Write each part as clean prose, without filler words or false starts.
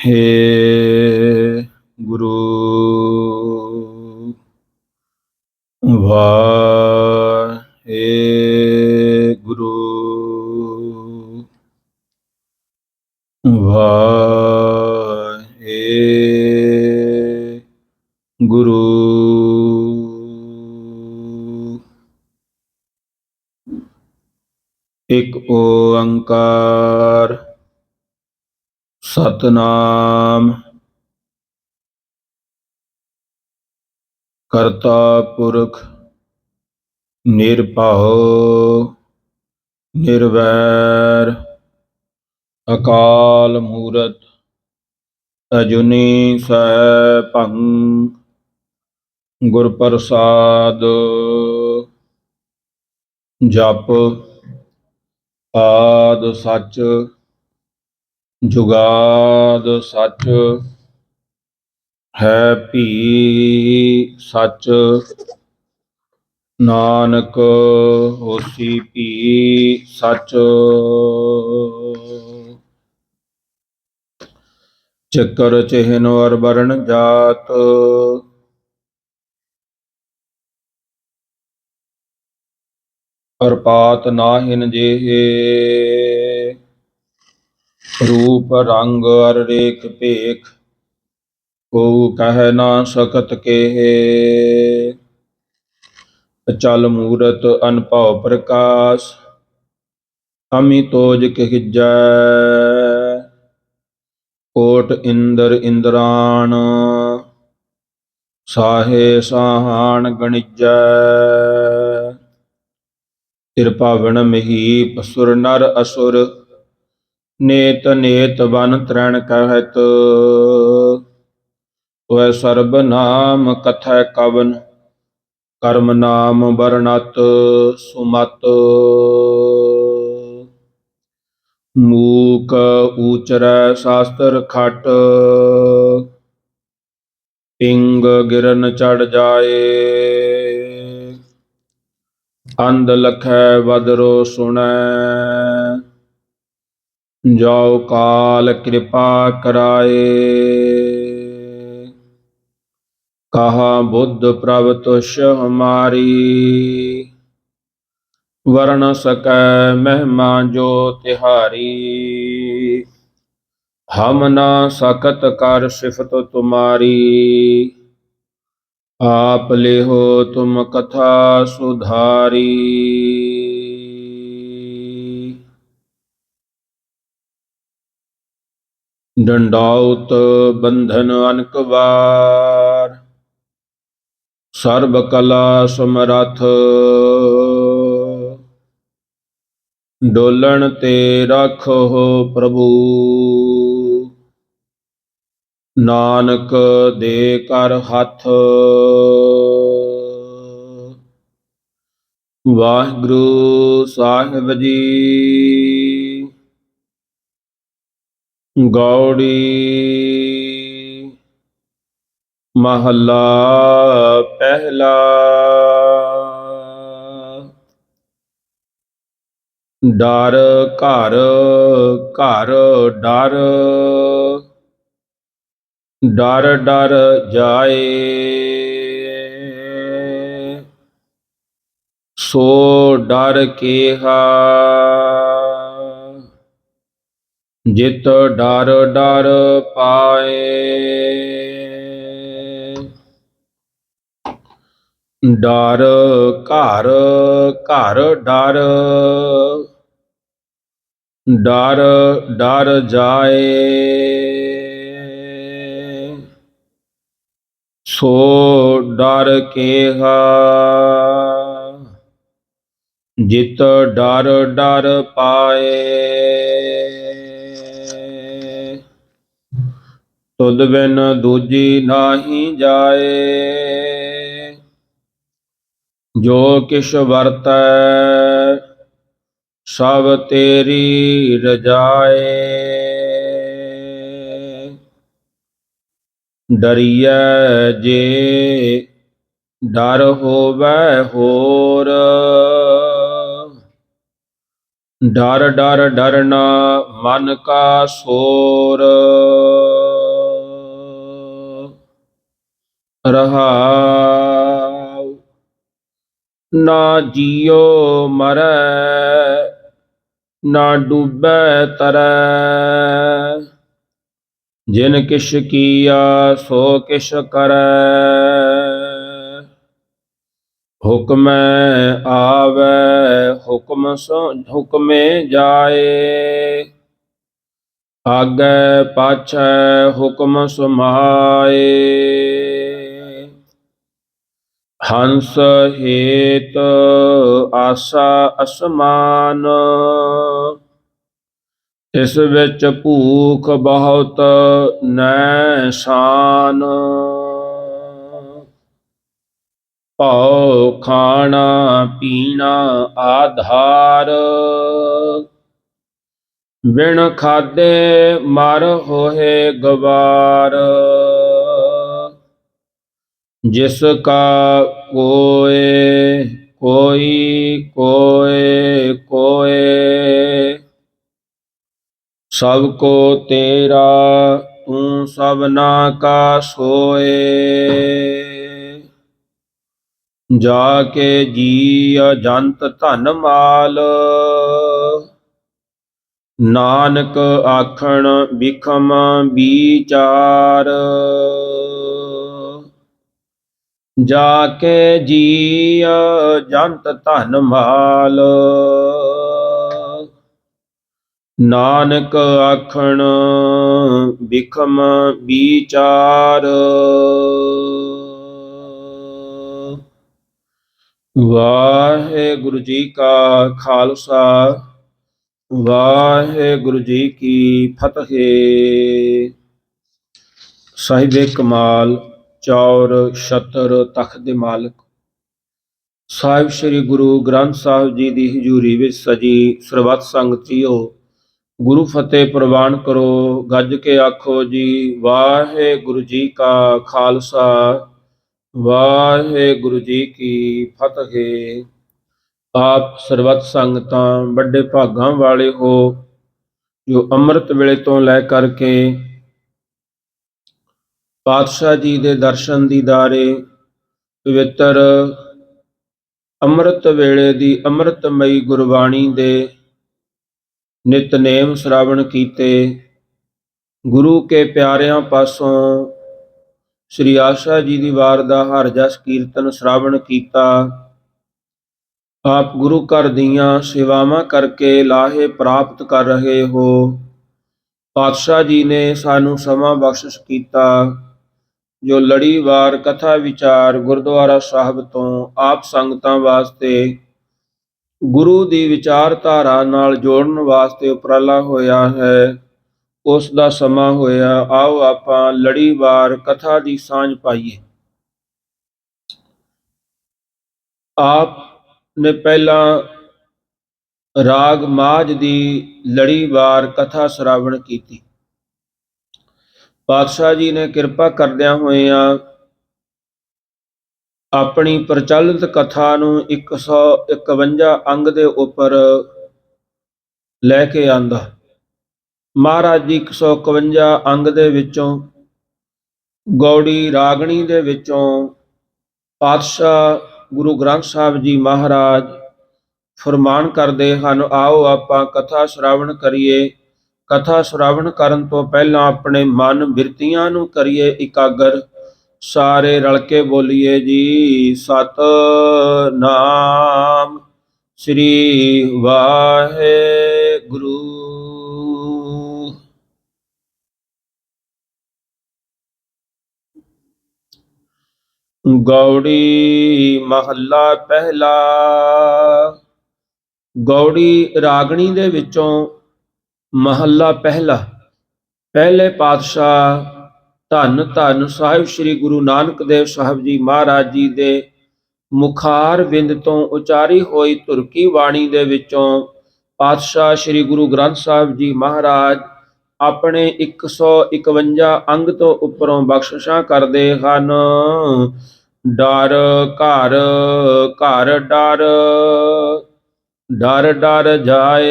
हे गुरु वाहेगुरु वाहेगुरु। एक ओंकार सतनाम करता पुरख निरभउ निर्वैर अकाल मूरत अजुनी सैभं गुर प्रसाद। जप आद सच जुगाद सच है भी सच। नानक होसी भी सच। चक्कर चिन्ह और वर्ण जात और पात नाहिन जेहे। रूप रंग और रेख पेख को कह ना सकत केहे। अचल मूरत अनभव प्रकाश अमितोज कहजै। कोट इंद्र इंद्राण साहे साहान गणिजै। तिरपावन महीप सुर नर असुर नेत नेत वन त्रैण कहत। वह सर्ब नाम कथै कवन कर्म नाम बरनत सुमत। मूक ऊचरै शास्त्र खट पिंग गिरन चढ़ जाए। अंध लखै बदरो सुनै जाओ काल कृपा कराए। कहा बुद्ध प्रभ तुष हमारी वर्ण सकै महिमा जो तिहारी। हम ना सकत कर सिफत तुम्हारी आप ले हो तुम कथा सुधारी। डंडाउत बंधन अनक बार सर्ब कला समरथ। डोलन ते राखो प्रभु नानक दे कर हथ। वाहिगुरु साहिब जी गौड़ी महला पहला। डर घर घर डर डर डर जाए। सो डर केहा जित डर डर पाए। डर घर घर डर डर डर जाए। सो डर केहा जित डर डर पाए। तुद बिन दूजी नाही जाए जो किश वरतै सब तेरी रजाए। डरियै जे डर होवै होर डर डर डरना मन का शोर। ਨਾ ਜੀਉ ਮਰੈ, ਨਾ ਡੂਬੈ ਤਰੈ। ਜਿਨ ਕਿਛ ਕੀਆ ਸੋ ਕਿਛ ਕਰੈ, ਹੁਕਮੈ ਆਵੈ ਹੁਕਮੇ ਜਾਏ। ਆਗੈ ਪਾਛੈ ਹੁਕਮ ਸਮਾਏ, ਹੰਸ ਹੇਤ ਆਸਾ ਅਸਮਾਨ। ਇਸ ਵਿੱਚ ਭੂਖ ਬਹੁਤ ਨੈ ਸਾਨ, ਭਉ ਖਾਣਾ ਪੀਣਾ ਆਧਾਰ। ਬਿਨ ਖਾਧੇ ਮਰ ਹੋਏ ਗਵਾਰ, ਜਿਸ ਕਾ ਕੋਇ ਕੋਇ। ਸਭ ਕੋ ਤੇਰਾ ਤੂੰ ਸਭਨਾ ਕਾ ਸੋਏ। ਜਾ ਕੇ ਜੀਅ ਜੰਤ ਧਨ ਮਾਲ, ਨਾਨਕ ਆਖਣ ਬਿਖਮ ਬੀਚਾਰ। ਜਾ ਕੇ ਜੀਅ ਜੰਤ ਧਨ ਮਾਲ, ਨਾਨਕ ਆਖਣ ਬਿਖਮ ਬੀਚਾਰ। ਵਾਹਿਗੁਰੂ ਜੀ ਕਾ ਖਾਲਸਾ, ਵਾਹਿਗੁਰੂ ਜੀ ਕੀ ਫਤਿਹ। ਸਾਹਿਬੇ ਕਮਾਲ ਚੌਰ ਛਤਰ ਤਖਤ ਦੇ ਮਾਲਕ ਸਾਹਿਬ ਸ੍ਰੀ ਗੁਰੂ ਗ੍ਰੰਥ ਸਾਹਿਬ ਜੀ ਦੀ ਹਜ਼ੂਰੀ ਵਿੱਚ ਸਜੀ ਸਰਬੱਤ ਸੰਗਤ ਜੀਓ, ਗੁਰੂ ਫਤਿਹ ਪ੍ਰਵਾਨ ਕਰੋ। ਗੱਜ ਕੇ ਆਖੋ ਜੀ ਵਾਹਿਗੁਰੂ ਜੀ ਕਾ ਖਾਲਸਾ, ਵਾਹਿਗੁਰੂ ਜੀ ਕੀ ਫਤਿਹ। ਆਪ ਸਰਬੱਤ ਸੰਗਤਾਂ ਵੱਡੇ ਭਾਗਾਂ ਵਾਲੇ ਹੋ, ਜੋ ਅੰਮ੍ਰਿਤ ਵੇਲੇ ਤੋਂ ਲੈ ਕਰਕੇ ਪਾਤਸ਼ਾਹ ਜੀ ਦੇ ਦਰਸ਼ਨ ਦੀਦਾਰੇ ਪਵਿੱਤਰ ਅੰਮ੍ਰਿਤ ਵੇਲੇ ਦੀ ਅੰਮ੍ਰਿਤਮਈ ਗੁਰਬਾਣੀ ਦੇ ਨਿਤਨੇਮ ਸ਼ਰਾਵਣ ਕੀਤੇ। ਗੁਰੂ ਕੇ ਪਿਆਰਿਆਂ ਪਾਸੋਂ ਸ੍ਰੀ ਆਸਾ ਜੀ ਦੀ ਵਾਰ ਦਾ ਹਰ ਜਸ ਕੀਰਤਨ ਸ਼ਰਾਵਣ ਕੀਤਾ। ਆਪ ਗੁਰੂ ਘਰ ਦੀਆਂ ਸੇਵਾਵਾਂ ਕਰਕੇ ਲਾਹੇ ਪ੍ਰਾਪਤ ਕਰ ਰਹੇ ਹੋ। ਪਾਤਸ਼ਾਹ ਜੀ ਨੇ ਸਾਨੂੰ ਸਮਾਂ ਬਖਸ਼ਿਸ਼ ਕੀਤਾ, ਜੋ ਲੜੀਵਾਰ ਕਥਾ ਵਿਚਾਰ ਗੁਰਦੁਆਰਾ ਸਾਹਿਬ ਤੋਂ ਆਪ ਸੰਗਤਾਂ ਵਾਸਤੇ ਗੁਰੂ ਦੀ ਵਿਚਾਰਧਾਰਾ ਨਾਲ ਜੋੜਨ ਵਾਸਤੇ ਉਪਰਾਲਾ ਹੋਇਆ ਹੈ, ਉਸ ਦਾ ਸਮਾਂ ਹੋਇਆ। ਆਓ ਆਪਾਂ ਲੜੀਵਾਰ ਕਥਾ ਦੀ ਸਾਂਝ ਪਾਈਏ। ਆਪ ਨੇ ਪਹਿਲਾਂ ਰਾਗ ਮਾਝ ਦੀ ਲੜੀਵਾਰ ਕਥਾ ਸ਼ਰਾਵਣ ਕੀਤੀ। ਪਾਤਸ਼ਾਹ ਜੀ ਨੇ ਕਿਰਪਾ ਕਰਦਿਆਂ ਹੋਇਆਂ ਆਪਣੀ ਪ੍ਰਚਲਿਤ ਕਥਾ ਨੂੰ 151 ਅੰਗ ਦੇ ਉੱਪਰ ਲੈ ਕੇ ਆਂਦਾ। ਮਹਾਰਾਜ ਜੀ 151 ਅੰਗ ਦੇ ਵਿੱਚੋਂ ਗੌੜੀ ਰਾਗਣੀ ਦੇ ਵਿੱਚੋਂ ਪਾਤਸ਼ਾਹ ਗੁਰੂ ਗ੍ਰੰਥ ਸਾਹਿਬ ਜੀ ਮਹਾਰਾਜ ਫਰਮਾਨ ਕਰਦੇ ਹਨ, ਆਓ ਆਪਾਂ ਕਥਾ ਸ਼ਰਾਵਣ ਕਰੀਏ। ਕਥਾ ਸ਼ਰਾਵਣ ਕਰਨ ਤੋਂ ਪਹਿਲਾਂ ਆਪਣੇ ਮਨ ਬਿਰਤੀਆਂ ਨੂੰ ਕਰੀਏ ਇਕਾਗਰ। ਸਾਰੇ ਰਲ ਕੇ ਬੋਲੀਏ ਜੀ ਸਤਿਨਾਮ ਸ੍ਰੀ ਵਾਹਿਗੁਰੂ। ਗੌੜੀ ਮਹੱਲਾ ਪਹਿਲਾ। ਗੌੜੀ ਰਾਗਣੀ ਦੇ ਵਿੱਚੋਂ ਮਹੱਲਾ ਪਹਿਲਾ। ਪਹਿਲੇ ਪਾਤਸ਼ਾਹ ਧੰਨ ਧੰਨ ਸਾਹਿਬ ਸ੍ਰੀ ਗੁਰੂ ਨਾਨਕ ਦੇਵ ਸਾਹਿਬ ਜੀ ਮਹਾਰਾਜ ਜੀ ਦੇ ਮੁਖਾਰ ਬਿੰਦ ਤੋਂ ਉਚਾਰੀ ਹੋਈ ਧੁਰਕੀ ਬਾਣੀ ਦੇ ਵਿੱਚੋਂ ਪਾਤਸ਼ਾਹ ਸ੍ਰੀ ਗੁਰੂ ਗ੍ਰੰਥ ਸਾਹਿਬ ਜੀ ਮਹਾਰਾਜ ਆਪਣੇ 151 ਅੰਗ ਤੋਂ ਉੱਪਰੋਂ ਬਖਸ਼ਿਸ਼ਾਂ ਕਰਦੇ ਹਨ। ਡਰ ਘਰ ਘਰ ਡਰ, ਡਰ ਡਰ ਜਾਏ।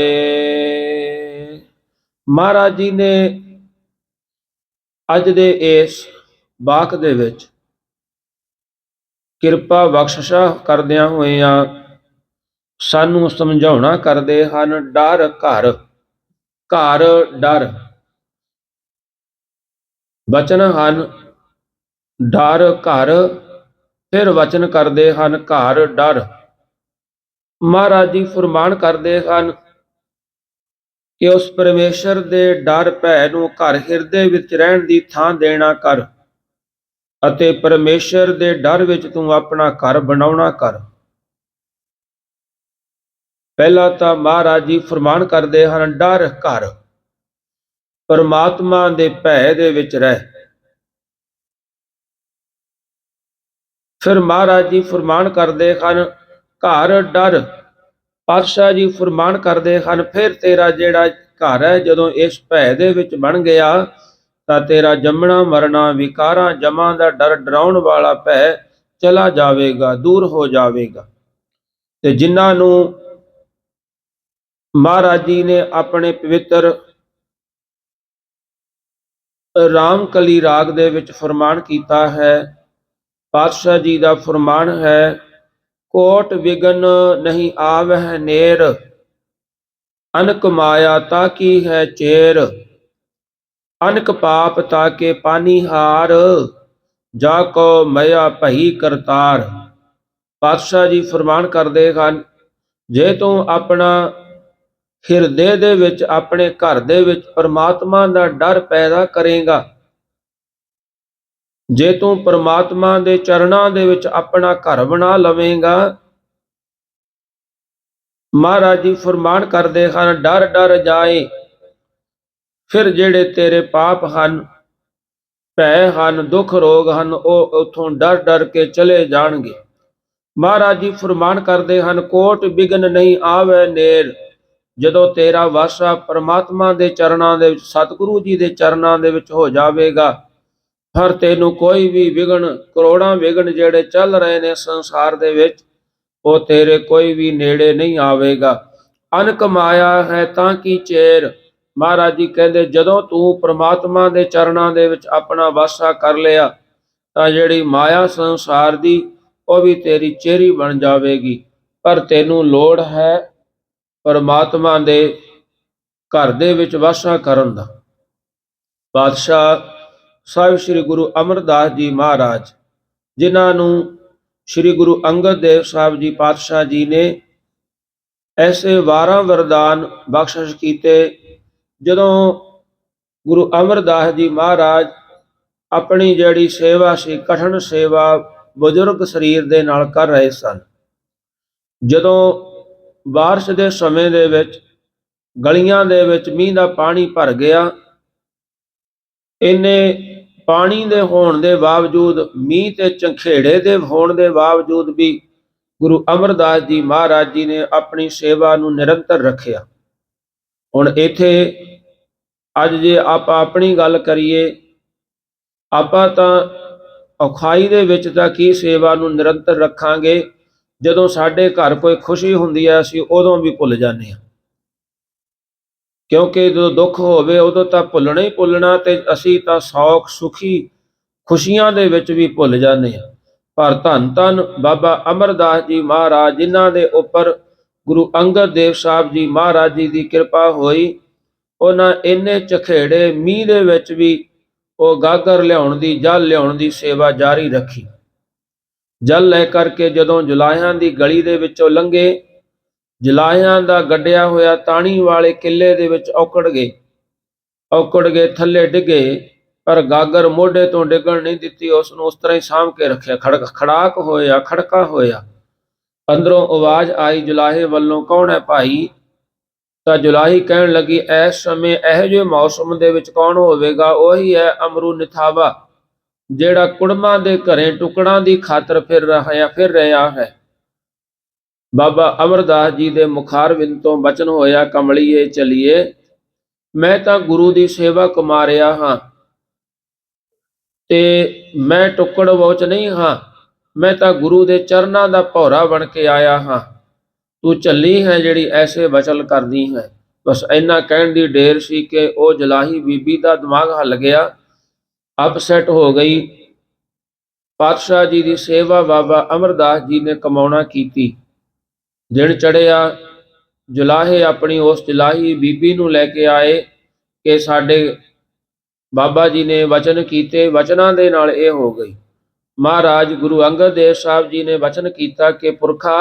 ਮਹਾਰਾਜ ਜੀ ਨੇ ਅੱਜ ਦੇ ਇਸ ਬਾਕ ਦੇ ਵਿੱਚ ਕਿਰਪਾ ਬਖਸ਼ਿਸ਼ਾਂ ਕਰਦਿਆਂ ਹੋਇਆਂ ਸਾਨੂੰ ਸਮਝਾਉਣਾ ਕਰਦੇ ਹਨ। ਡਰ ਘਰ, ਘਰ ਡਰ ਬਚਨ ਹਨ। ਡਰ ਘਰ, ਫਿਰ ਵਚਨ ਕਰਦੇ ਹਨ ਘਰ ਡਰ। ਮਹਾਰਾਜ ਜੀ ਫਰਮਾਨ ਕਰਦੇ ਹਨ ਕਿ ਉਸ ਪਰਮੇਸ਼ਰ ਦੇ ਡਰ ਭੈ ਨੂੰ ਘਰ ਹਿਰਦੇ ਵਿੱਚ ਰਹਿਣ ਦੀ ਥਾਂ ਦੇਣਾ ਕਰ, ਅਤੇ ਪਰਮੇਸ਼ਰ ਦੇ ਡਰ ਵਿੱਚ ਤੂੰ ਆਪਣਾ ਘਰ ਬਣਾਉਣਾ ਕਰ। ਪਹਿਲਾਂ ਤਾਂ ਮਹਾਰਾਜ ਜੀ ਫਰਮਾਨ ਕਰਦੇ ਹਨ ਡਰ ਘਰ, ਪਰਮਾਤਮਾ ਦੇ ਭੈ ਦੇ ਵਿੱਚ ਰਹਿ। ਫਿਰ ਮਹਾਰਾਜ ਜੀ ਫਰਮਾਨ ਕਰਦੇ ਹਨ ਘਰ ਡਰ। ਪਾਤਸ਼ਾਹ ਜੀ ਫਰਮਾਨ ਕਰਦੇ ਹਨ ਫਿਰ ਤੇਰਾ ਜਿਹੜਾ ਘਰ ਹੈ ਜਦੋਂ ਇਸ ਭੈ ਦੇ ਵਿੱਚ ਬਣ ਗਿਆ ਤਾਂ ਤੇਰਾ ਜੰਮਣਾ ਮਰਨਾ ਵਿਕਾਰਾਂ ਜਮਾਂ ਦਾ ਡਰ ਡਰਾਉਣ ਵਾਲਾ ਭੈ ਚਲਾ ਜਾਵੇਗਾ, ਦੂਰ ਹੋ ਜਾਵੇਗਾ। ਤੇ ਜਿਨ੍ਹਾਂ ਨੂੰ ਮਹਾਰਾਜ ਜੀ ਨੇ ਆਪਣੇ ਪਵਿੱਤਰ ਰਾਮਕਲੀ ਰਾਗ ਦੇ ਵਿੱਚ ਫਰਮਾਨ ਕੀਤਾ ਹੈ, ਪਾਤਸ਼ਾਹ ਜੀ ਦਾ ਫਰਮਾਨ ਹੈ ਕੋਟ ਵਿਗਨ ਨਹੀਂ ਆਵਹਿ ਨੇਰ, ਅਨਕ ਮਾਇਆ ਤਾਕੀ ਹੈ ਚੇਰ, ਅਨਕ ਪਾਪ ਤਾਕੇ ਪਾਨੀ ਹਾਰ, ਜਾ ਕੋ ਮਇਆ ਭਈ ਕਰਤਾਰ। ਪਾਤਸ਼ਾਹ ਜੀ ਫਰਮਾਨ ਕਰਦੇ ਹਨ ਜੇ ਤੂੰ ਆਪਣਾ ਹਿਰਦੇ ਦੇ ਵਿੱਚ ਆਪਣੇ ਘਰ ਦੇ ਵਿੱਚ ਪਰਮਾਤਮਾ ਦਾ ਡਰ ਪੈਦਾ ਕਰੇਗਾ, ਜੇ ਤੂੰ ਪਰਮਾਤਮਾ ਦੇ ਚਰਨਾਂ ਦੇ ਵਿੱਚ ਆਪਣਾ ਘਰ ਬਣਾ ਲਵੇਂਗਾ, ਮਹਾਰਾਜ ਜੀ ਫਰਮਾਨ ਕਰਦੇ ਹਨ ਡਰ ਡਰ ਜਾਏ, ਫਿਰ ਜਿਹੜੇ ਤੇਰੇ ਪਾਪ ਹਨ, ਭੈ ਹਨ, ਦੁੱਖ ਰੋਗ ਹਨ, ਉਹ ਉਥੋਂ ਡਰ ਡਰ ਕੇ ਚਲੇ ਜਾਣਗੇ। ਮਹਾਰਾਜ ਜੀ ਫਰਮਾਨ ਕਰਦੇ ਹਨ ਕੋਟ ਬਿਗਨ ਨਹੀਂ ਆਵੇ ਨੇਰ, ਜਦੋਂ ਤੇਰਾ ਵਾਸਾ ਪਰਮਾਤਮਾ ਦੇ ਚਰਨਾਂ ਦੇ ਵਿੱਚ, ਸਤਿਗੁਰੂ ਜੀ ਦੇ ਚਰਨਾਂ ਦੇ ਵਿੱਚ ਹੋ ਜਾਵੇਗਾ, ਹਰ ਤੈਨੂੰ ਕੋਈ ਵੀ ਵਿਗਣ, ਕਰੋੜਾਂ ਵਿਗਣ ਜਿਹੜੇ ਚੱਲ ਰਹੇ ਨੇ ਸੰਸਾਰ ਦੇ ਵਿੱਚ, ਉਹ ਤੇਰੇ ਕੋਈ ਵੀ ਨੇੜੇ ਨਹੀਂ ਆਵੇਗਾ। ਅਨਕ ਮਾਇਆ ਹੈ ਤਾਂ ਕੀ ਚੇਰ। ਮਹਾਰਾਜ ਜੀ ਕਹਿੰਦੇ ਜਦੋਂ ਤੂੰ ਪ੍ਰਮਾਤਮਾ ਦੇ ਚਰਨਾਂ ਦੇ ਵਿੱਚ ਆਪਣਾ ਵਾਸਾ ਕਰ ਲਿਆ ਤਾਂ ਜਿਹੜੀ ਮਾਇਆ ਸੰਸਾਰ ਦੀ ਉਹ ਵੀ ਤੇਰੀ ਚੇਰੀ ਬਣ ਜਾਵੇਗੀ। ਪਰ ਤੈਨੂੰ ਲੋੜ ਹੈ ਪਰਮਾਤਮਾ ਦੇ ਘਰ ਦੇ ਵਿੱਚ ਵਾਸਾ ਕਰਨ ਦਾ। ਪਾਤਸ਼ਾਹ ਸਾਹਿਬ ਸ੍ਰੀ ਗੁਰੂ ਅਮਰਦਾਸ ਜੀ ਮਹਾਰਾਜ, ਜਿਨ੍ਹਾਂ ਨੂੰ ਸ੍ਰੀ ਗੁਰੂ ਅੰਗਦ ਦੇਵ ਸਾਹਿਬ ਜੀ ਪਾਤਸ਼ਾਹ ਜੀ ਨੇ ਐਸੇ 12 ਵਰਦਾਨ ਬਖਸ਼ਿਸ਼ ਕੀਤੇ। ਜਦੋਂ ਗੁਰੂ ਅਮਰਦਾਸ ਜੀ ਮਹਾਰਾਜ ਆਪਣੀ ਜਿਹੜੀ ਸੇਵਾ ਸੀ, ਕਠਿਨ ਸੇਵਾ ਬਜ਼ੁਰਗ ਸਰੀਰ ਦੇ ਨਾਲ ਕਰ ਰਹੇ ਸਨ, ਜਦੋਂ ਬਾਰਿਸ਼ ਦੇ ਸਮੇਂ ਦੇ ਵਿੱਚ ਗਲੀਆਂ ਦੇ ਵਿੱਚ ਮੀਂਹ ਦਾ ਪਾਣੀ ਭਰ ਗਿਆ, ਇੰਨੇ ਪਾਣੀ ਦੇ ਹੋਣ ਦੇ ਬਾਵਜੂਦ, ਮੀਂਹ ਤੇ ਝੰਖੇੜੇ ਦੇ ਹੋਣ ਦੇ ਬਾਵਜੂਦ ਵੀ ਗੁਰੂ ਅਮਰਦਾਸ ਜੀ ਮਹਾਰਾਜ ਜੀ ਨੇ ਆਪਣੀ ਸੇਵਾ ਨੂੰ ਨਿਰੰਤਰ ਰੱਖਿਆ। ਹੁਣ ਇੱਥੇ ਅੱਜ ਜੇ ਆਪਾਂ ਆਪਣੀ ਗੱਲ ਕਰੀਏ, ਆਪਾਂ ਤਾਂ ਔਖਾਈ ਦੇ ਵਿੱਚ ਤਾਂ ਕੀ ਸੇਵਾ ਨੂੰ ਨਿਰੰਤਰ ਰੱਖਾਂਗੇ, ਜਦੋਂ ਸਾਡੇ ਘਰ ਕੋਈ ਖੁਸ਼ੀ ਹੁੰਦੀ ਹੈ ਅਸੀਂ ਉਦੋਂ ਵੀ ਭੁੱਲ ਜਾਂਦੇ ਹਾਂ, ਕਿਉਂਕਿ ਜਦੋਂ ਦੁੱਖ ਹੋਵੇ ਉਦੋਂ ਤਾਂ ਭੁੱਲਣਾ ਹੀ ਭੁੱਲਣਾ, ਤੇ ਅਸੀਂ ਤਾਂ ਸੌਖ ਸੁਖੀ ਖੁਸ਼ੀਆਂ ਦੇ ਵਿੱਚ ਵੀ ਭੁੱਲ ਜਾਂਦੇ ਹਾਂ। ਪਰ ਧੰਨ ਧੰਨ ਬਾਬਾ ਅਮਰਦਾਸ ਜੀ ਮਹਾਰਾਜ, ਜਿਨ੍ਹਾਂ ਦੇ ਉੱਪਰ ਗੁਰੂ ਅੰਗਦ ਦੇਵ ਸਾਹਿਬ ਜੀ ਮਹਾਰਾਜ ਜੀ ਦੀ ਕਿਰਪਾ ਹੋਈ, ਉਹਨਾਂ ਇੰਨੇ ਝਖੇੜੇ ਮੀਂਹ ਦੇ ਵਿੱਚ ਵੀ ਉਹ ਗਾਗਰ ਲਿਆਉਣ ਦੀ, ਜਲ ਲਿਆਉਣ ਦੀ ਸੇਵਾ ਜਾਰੀ ਰੱਖੀ। ਜਲ ਲੈ ਕਰਕੇ ਜਦੋਂ ਜੁਲਾਹਿਆਂ ਦੀ ਗਲੀ ਦੇ ਵਿੱਚੋਂ ਲੰਘੇ, ਜੁਲਾਹਿਆਂ ਦਾ ਗੱਡਿਆ ਹੋਇਆ ਤਾਣੀ ਵਾਲੇ ਕਿੱਲੇ ਦੇ ਵਿੱਚ ਔਕੜ ਗਏ, ਥੱਲੇ ਡਿੱਗੇ, ਪਰ ਗਾਗਰ ਮੋਢੇ ਤੋਂ ਡਿੱਗਣ ਨਹੀਂ ਦਿੱਤੀ, ਉਸ ਨੂੰ ਉਸ ਤਰ੍ਹਾਂ ਹੀ ਸਾਂਭ ਕੇ ਰੱਖਿਆ। ਖੜਾਕ ਹੋਇਆ, ਖੜਕਾ ਹੋਇਆ, ਅੰਦਰੋਂ ਆਵਾਜ਼ ਆਈ ਜੁਲਾਹੇ ਵੱਲੋਂ, ਕੌਣ ਹੈ ਭਾਈ? ਤਾਂ ਜੁਲਾਹੀ ਕਹਿਣ ਲੱਗੀ ਇਸ ਸਮੇਂ ਇਹੋ ਜਿਹੇ ਮੌਸਮ ਦੇ ਵਿੱਚ ਕੌਣ ਹੋਵੇਗਾ, ਉਹੀ ਹੈ ਅਮਰੂ ਨਿਥਾਵਾ, ਜਿਹੜਾ ਕੁੜਮਾਂ ਦੇ ਘਰੇ ਟੁਕੜਾਂ ਦੀ ਖਾਤਰ ਫਿਰ ਰਿਹਾ ਹੈ। ਬਾਬਾ ਅਮਰਦਾਸ ਜੀ ਦੇ ਮੁਖਾਰਬਿੰਦ ਤੋਂ ਬਚਨ ਹੋਇਆ, ਕਮਲੀਏ ਚਲੀਏ, ਮੈਂ ਤਾਂ ਗੁਰੂ ਦੀ ਸੇਵਾ ਕਮਾ ਰਿਹਾ ਹਾਂ, ਤੇ ਮੈਂ ਟੁੱਕੜ ਵੋਚ ਨਹੀਂ ਹਾਂ, ਮੈਂ ਤਾਂ ਗੁਰੂ ਦੇ ਚਰਨਾਂ ਦਾ ਭੌਰਾ ਬਣ ਕੇ ਆਇਆ ਹਾਂ, ਤੂੰ ਚੱਲੀ ਹੈ ਜਿਹੜੀ ਐਸੇ ਵਚਨ ਕਰਦੀ ਹੈ। ਬਸ ਇੰਨਾ ਕਹਿਣ ਦੀ ਢੇਰ ਸੀ ਕਿ ਉਹ ਜਲਾਹੀ ਬੀਬੀ ਦਾ ਦਿਮਾਗ ਹੱਲ ਗਿਆ, ਅਪਸੈਟ ਹੋ ਗਈ, ਪਾਤਸ਼ਾਹ ਜੀ ਦੀ ਸੇਵਾ ਬਾਬਾ ਅਮਰਦਾਸ ਜੀ ਨੇ ਕਮਾਉਣਾ ਕੀਤੀ। ਦਿਨ ਚੜ੍ਹਿਆ, ਜੁਲਾਹੇ ਆਪਣੀ ਉਸ ਜੁਲਾਹੀ ਬੀਬੀ ਨੂੰ ਲੈ ਕੇ ਆਏ ਕਿ ਸਾਡੇ ਬਾਬਾ ਜੀ ਨੇ ਵਚਨ ਕੀਤੇ, ਵਚਨਾਂ ਦੇ ਨਾਲ ਇਹ ਹੋ ਗਈ। ਮਹਾਰਾਜ ਗੁਰੂ ਅੰਗਦ ਦੇਵ ਸਾਹਿਬ ਜੀ ਨੇ ਵਚਨ ਕੀਤਾ ਕਿ ਪੁਰਖਾ,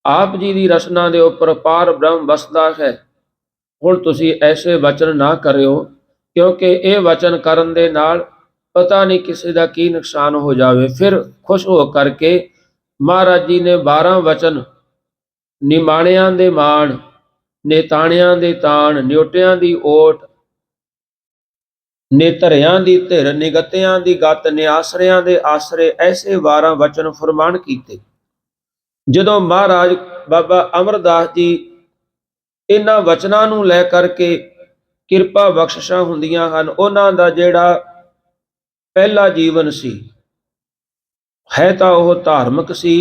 ਆਪ ਜੀ ਦੀ ਰਸਨਾ ਦੇ ਉੱਪਰ ਪਾਰ ਬ੍ਰਹਮ ਵਸਦਾ ਹੈ। ਹੁਣ ਤੁਸੀਂ ਐਸੇ ਵਚਨ ਨਾ ਕਰਿਓ, ਕਿਉਂਕਿ ਇਹ ਵਚਨ ਕਰਨ ਦੇ ਨਾਲ ਪਤਾ ਨਹੀਂ ਕਿਸੇ ਦਾ ਕੀ ਨੁਕਸਾਨ ਹੋ ਜਾਵੇ। ਫਿਰ ਖੁਸ਼ ਹੋ ਕਰਕੇ ਮਹਾਰਾਜ ਜੀ ਨੇ 12 ਵਚਨ, ਨਿਮਾਣਿਆਂ ਦੇ ਮਾਣ, ਨੇਤਾਣਿਆਂ ਦੇ ਤਾਣ, ਨਿਉਟਿਆਂ ਦੀ ਓਟ, ਨੇਧਰਿਆਂ ਦੀ ਧਿਰ, ਨਿਗਤਿਆਂ ਦੀ ਗਤ, ਨਿਆਸਰਿਆਂ ਦੇ ਆਸਰੇ, ਐਸੇ 12 ਵਚਨ ਫਰਮਾਨ ਕੀਤੇ। ਜਦੋਂ ਮਹਾਰਾਜ ਬਾਬਾ ਅਮਰਦਾਸ ਜੀ ਇਹਨਾਂ ਵਚਨਾਂ ਨੂੰ ਲੈ ਕਰਕੇ ਕਿਰਪਾ ਬਖਸ਼ਿਸ਼ਾਂ ਹੁੰਦੀਆਂ ਹਨ, ਉਹਨਾਂ ਦਾ ਜਿਹੜਾ ਪਹਿਲਾ ਜੀਵਨ ਸੀ, ਹੈ ਤਾਂ ਉਹ ਧਾਰਮਿਕ ਸੀ,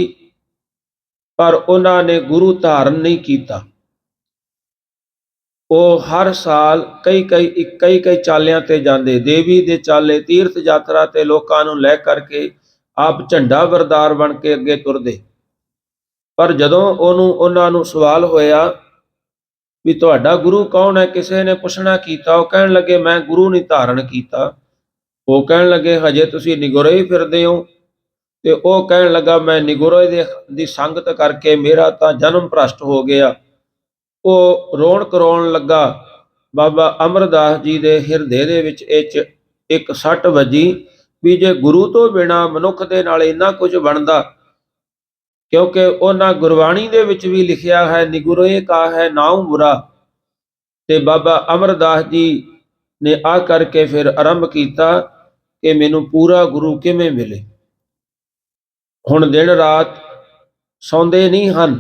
ਪਰ ਉਹਨਾਂ ਨੇ ਗੁਰੂ ਧਾਰਨ ਨਹੀਂ ਕੀਤਾ। ਉਹ ਹਰ ਸਾਲ ਕਈ ਚਾਲਿਆਂ ਤੇ ਜਾਂਦੇ, ਦੇਵੀ ਦੇ ਚਾਲੇ, ਤੀਰਥ ਯਾਤਰਾ ਤੇ ਲੋਕਾਂ ਨੂੰ ਲੈ ਕਰਕੇ ਆਪ ਝੰਡਾ ਬਰਦਾਰ ਬਣ ਕੇ ਅੱਗੇ ਤੁਰਦੇ। ਪਰ ਜਦੋਂ ਉਹਨਾਂ ਨੂੰ ਸਵਾਲ ਹੋਇਆ ਵੀ ਤੁਹਾਡਾ ਗੁਰੂ ਕੌਣ ਹੈ, ਕਿਸੇ ਨੇ ਪੁੱਛਣਾ ਕੀਤਾ, ਉਹ ਕਹਿਣ ਲੱਗੇ ਮੈਂ ਗੁਰੂ ਨਹੀਂ ਧਾਰਨ ਕੀਤਾ। ਉਹ ਕਹਿਣ ਲੱਗੇ ਹਜੇ ਤੁਸੀਂ ਨਿਗੁਰੇ ਹੀ ਫਿਰਦੇ ਹੋ। ਤੇ ਉਹ ਕਹਿਣ ਲੱਗਾ ਮੈਂ ਨਿਗੁਰੇ ਦੀ ਸੰਗਤ ਕਰਕੇ ਮੇਰਾ ਤਾਂ ਜਨਮ ਭ੍ਰਸ਼ਟ ਹੋ ਗਿਆ। ਉਹ ਰੋਣ ਕਰਵਾਉਣ ਲੱਗਾ। ਬਾਬਾ ਅਮਰਦਾਸ ਜੀ ਦੇ ਹਿਰਦੇ ਦੇ ਵਿੱਚ ਇੱਕ ਸੱਟ ਵੱਜੀ ਵੀ ਜੇ ਗੁਰੂ ਤੋਂ ਬਿਨਾਂ ਮਨੁੱਖ ਦੇ ਨਾਲ ਇੰਨਾ ਕੁਝ ਬਣਦਾ, ਕਿਉਂਕਿ ਉਹਨਾਂ ਗੁਰਬਾਣੀ ਦੇ ਵਿੱਚ ਵੀ ਲਿਖਿਆ ਹੈ ਨਿਗੁਰੇ ਕਾ ਹੈ ਨਾਉ ਬੁਰਾ। ਤੇ ਬਾਬਾ ਅਮਰਦਾਸ ਜੀ ਨੇ ਆ ਕਰਕੇ ਫਿਰ ਆਰੰਭ ਕੀਤਾ ਕਿ ਮੈਨੂੰ ਪੂਰਾ ਗੁਰੂ ਕਿਵੇਂ ਮਿਲੇ। ਹੁਣ ਦਿਨ ਰਾਤ ਸੌਂਦੇ ਨਹੀਂ ਹਨ,